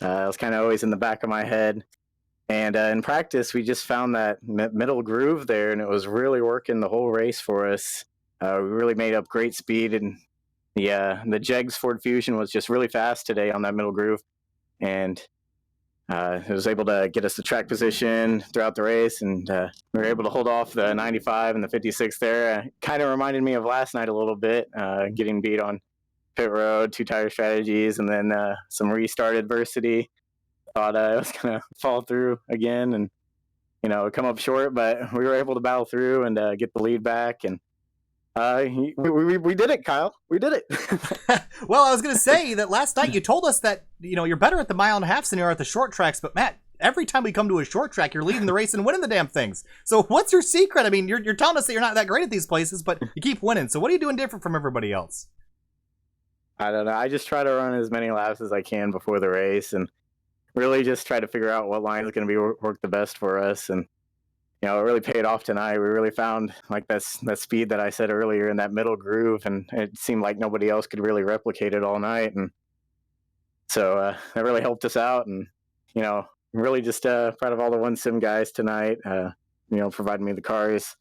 It was kind of always in the back of my head. And in practice, we just found that middle groove there, and it was really working the whole race for us. We really made up great speed, and the Jegs Ford Fusion was just really fast today on that middle groove. And it was able to get us the track position throughout the race, and we were able to hold off the 95 and the 56 there. Kind of reminded me of last night a little bit, getting beat on pit road, 2-tire strategies, and then some restart adversity. Thought I was going to fall through again and, come up short, but we were able to battle through and get the lead back. And we did it, Kyle. We did it. Well, I was going to say that last night you told us that, you're better at the mile and a half than you are at the short tracks. But, Matt, every time we come to a short track, you're leading the race and winning the damn things. So what's your secret? I mean, you're telling us that you're not that great at these places, but you keep winning. So what are you doing different from everybody else? I don't know. I just try to run as many laps as I can before the race and really just try to figure out what line is going to be work the best for us. And, it really paid off tonight. We really found like that speed that I said earlier in that middle groove, and it seemed like nobody else could really replicate it all night. And so that really helped us out. And, really just proud of all the One Sim guys tonight, providing me the cars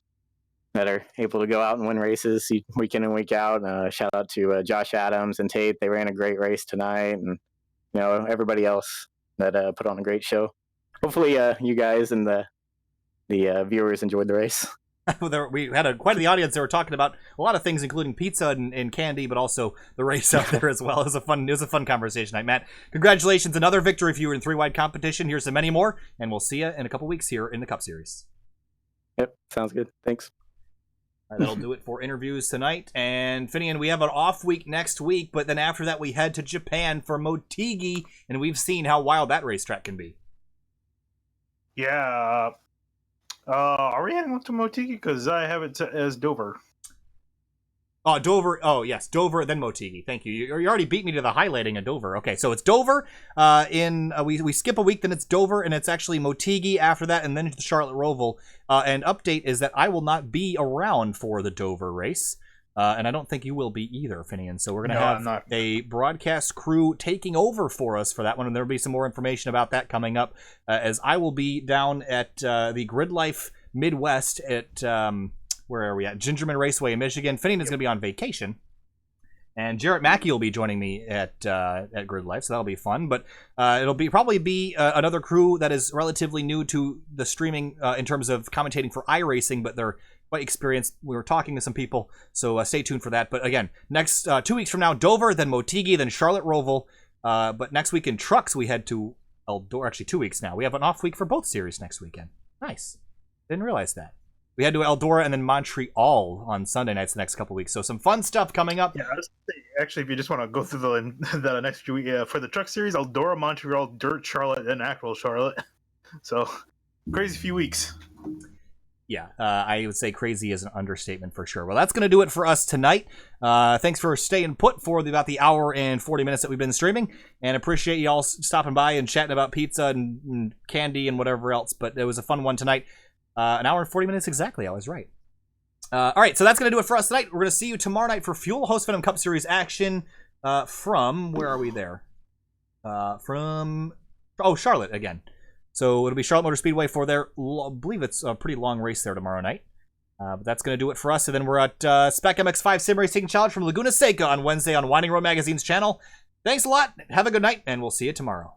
that are able to go out and win races week in and week out. Shout out to Josh Adams and Tate. They ran a great race tonight. And, everybody else that put on a great show. Hopefully you guys and the viewers enjoyed the race. We had quite the audience. They were talking about a lot of things, including pizza and candy, but also the race out there as well. It was a fun conversation night, Matt. Congratulations, another victory for you in 3-wide competition. Here's to many more, and we'll see you in a couple weeks here in the Cup Series. Yep, sounds good. Thanks. All right, that'll do it for interviews tonight. And Finian, we have an off week next week, but then after that we head to Japan for Motegi, and we've seen how wild that racetrack can be. Yeah. Are we heading to Motegi? Because I have it as Dover. Oh, Dover. Oh, yes. Dover, then Motegi. Thank you. You already beat me to the highlighting of Dover. Okay, so it's Dover. We skip a week, then it's Dover, and it's actually Motegi after that, and then to the Charlotte Roval. And update is that I will not be around for the Dover race. And I don't think you will be either, Finian. So we're going to have a broadcast crew taking over for us for that one. And there'll be some more information about that coming up, as I will be down at the Grid Life Midwest at, where are we at? Gingerman Raceway in Michigan. Finian is going to be on vacation. And Jarrett Mackey will be joining me at Grid Life, so that'll be fun. But it'll probably be another crew that is relatively new to the streaming in terms of commentating for iRacing, but they're quite experienced. We were talking to some people, so stay tuned for that. But again, next 2 weeks from now, Dover, then Motegi, then Charlotte Roval. But next week in trucks, we head to Eldora. Actually, 2 weeks now. We have an off week for both series next weekend. Nice. Didn't realize that. We had to Eldora and then Montreal on Sunday nights the next couple weeks. So some fun stuff coming up. Yeah, actually, if you just want to go through the next few weeks for the truck series, Eldora, Montreal, Dirt, Charlotte, and Actual Charlotte. So crazy few weeks. Yeah, I would say crazy is an understatement for sure. Well, that's going to do it for us tonight. Thanks for staying put for about the hour and 40 minutes that we've been streaming. And appreciate you all stopping by and chatting about pizza and candy and whatever else. But it was a fun one tonight. An hour and 40 minutes exactly. I was right. All right, so that's going to do it for us tonight. We're going to see you tomorrow night for Fuel Host Venom Cup Series action from, where are we there? Charlotte again. So it'll be Charlotte Motor Speedway for their, I believe it's a pretty long race there tomorrow night. But that's going to do it for us. And then we're at Spec MX5 Sim Racing Challenge from Laguna Seca on Wednesday on Winding Road Magazine's channel. Thanks a lot. Have a good night, and we'll see you tomorrow.